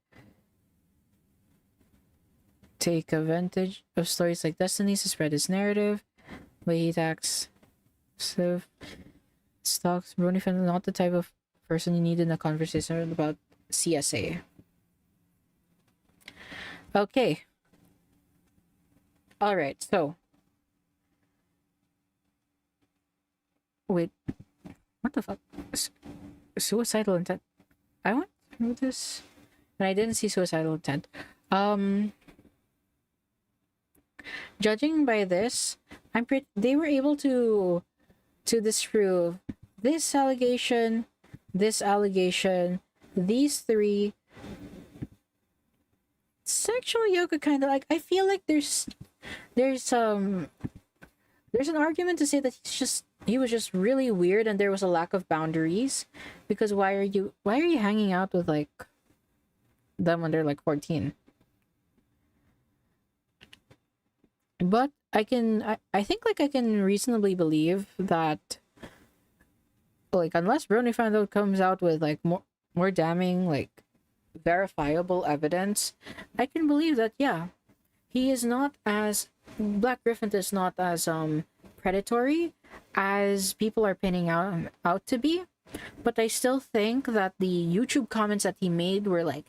take advantage of stories like Destiny's to spread his narrative. Way he attacks stocks. Brony Fan is not the type of person you need in a conversation about CSA. Okay. Alright, so. Wait. What the fuck? Suicidal intent. I went through this and I didn't see suicidal intent. Judging by this, they were able to disprove this allegation, these three. Sexual yoga kind of like, I feel like there's an argument to say that he was just really weird and there was a lack of boundaries, because why are you hanging out with like them when they're like 14? But I think like I can reasonably believe that, like, unless Brony Fando comes out with like more damning, like, verifiable evidence, I can believe that, yeah, he is not as BlackGryph0n is not as predatory as people are pinning out to be. But I still think that the YouTube comments that he made were like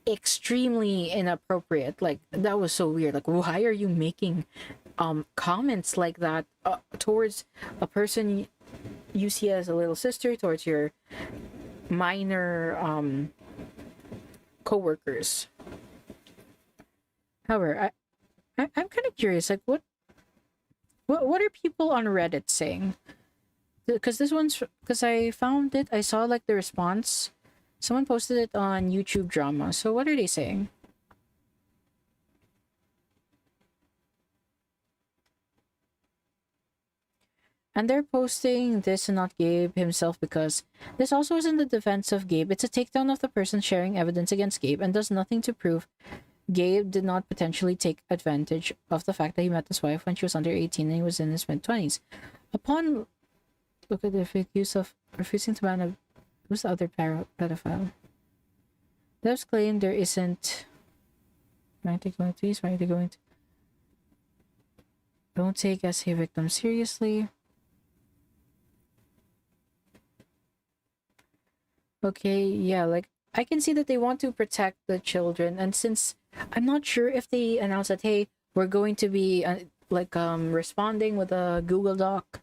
extremely inappropriate. Like, that was so weird. Like, why are you making comments like that towards a person you see as a little sister, towards your minor co-workers? However, I'm kind of curious, like, what are people on Reddit saying? Because I found it, I saw like the response. Someone posted it on YouTube Drama. So what are they saying? And they're posting this and not Gabe himself, because this also isn't the defense of Gabe. It's a takedown of the person sharing evidence against Gabe and does nothing to prove Gabe did not potentially take advantage of the fact that he met his wife when she was under 18 and he was in his mid-20s. Upon look at the fake use of refusing to ban a... Who's the other pedophile? Devs claim there isn't... Why are they going to... Don't take SA victims seriously. Okay, yeah, like, I can see that they want to protect the children, and since I'm not sure if they announce that, hey, we're going to be responding with a Google Doc.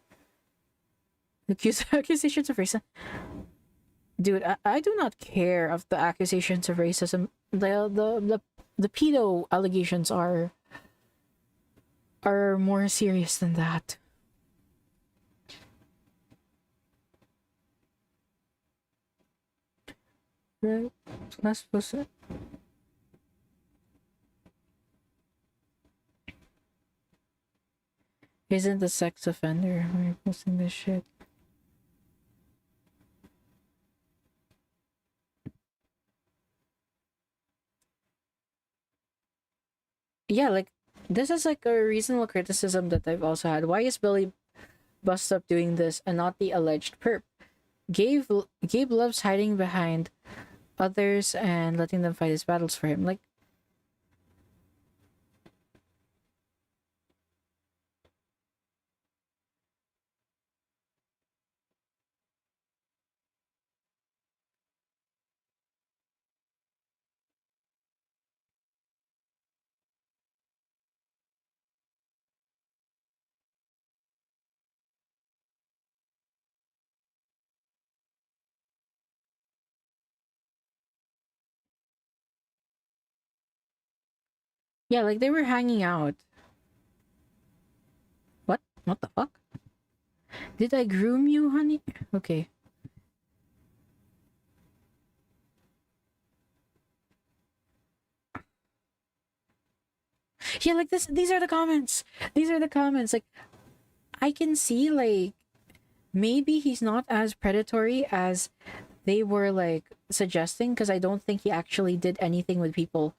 Accusations of racism. Dude, I do not care of the accusations of racism. The pedo allegations are more serious than that. Right? Not supposed to... Isn't the sex offender when you're posting this shit? Yeah, like, this is like a reasonable criticism that I've also had. Why is Billie Bust Up doing this and not the alleged perp? Gabe loves hiding behind others and letting them fight his battles for him. Like, Yeah, like they were hanging out. What? What the fuck? Did I groom you, honey? Okay. Yeah, like this. These are the comments. These are the comments. Like, I can see, like, maybe he's not as predatory as they were, like, suggesting, because I don't think he actually did anything with people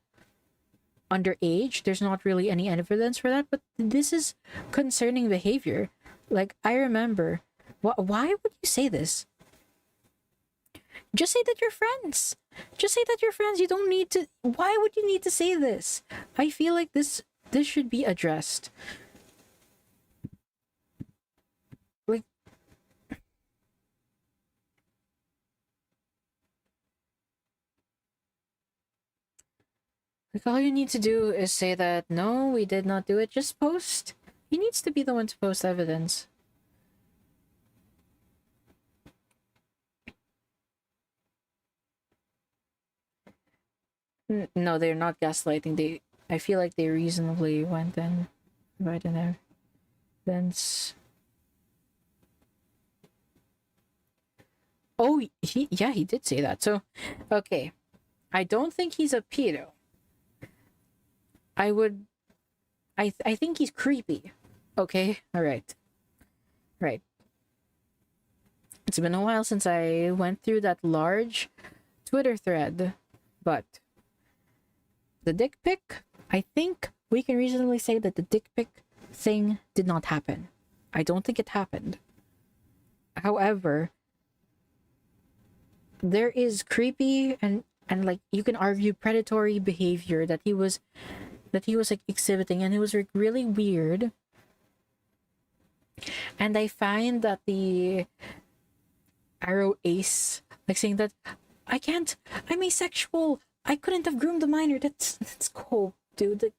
underage. There's not really any evidence for that, but this is concerning behavior. Like, I remember, why would you say this? Just say that you're friends. Just say that you're friends. You don't need to. Why would you need to say this? I feel like this should be addressed. Like, all you need to do is say that no, we did not do it. Just post. He needs to be the one to post evidence. No, they're not gaslighting. I feel like they reasonably went and provided evidence. Oh, he did say that. So, okay. I don't think he's a pedo. I think he's creepy. Okay? Alright. Right. It's been a while since I went through that large Twitter thread, but the dick pic, I think we can reasonably say that the dick pic thing did not happen. I don't think it happened. However, there is creepy and like you can argue predatory behavior that he was like exhibiting, and it was like really weird. And I find that the arrow ace, like saying that I'm asexual, I couldn't have groomed a minor. That's cool, dude. Like,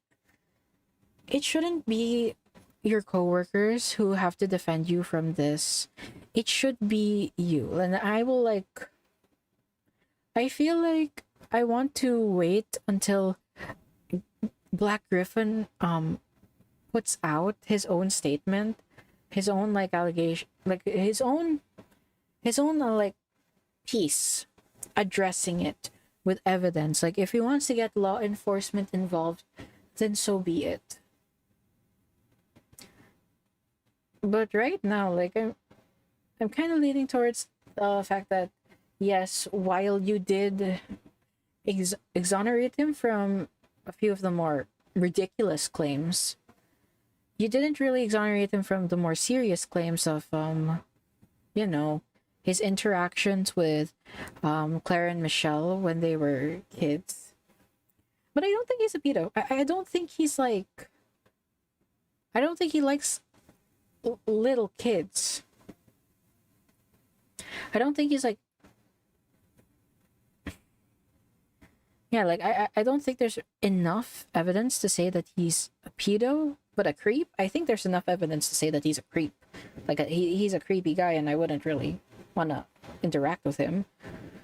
it shouldn't be your coworkers who have to defend you from this. It should be you. And I feel like I want to wait until BlackGryph0n puts out his own statement, his own like allegation, like his own like piece addressing it with evidence. Like, if he wants to get law enforcement involved, then so be it. But right now, like, I'm kind of leaning towards the fact that yes, while you did exonerate him from a few of the more ridiculous claims, you didn't really exonerate him from the more serious claims of you know, his interactions with Claire and Michelle when they were kids. But I don't think he's a pedo. I don't think he's like, I don't think he likes little kids. I don't think he's like, yeah, like I don't think there's enough evidence to say that he's a pedo, but a creep. I think there's enough evidence to say that he's a creep. Like he's a creepy guy, and I wouldn't really want to interact with him.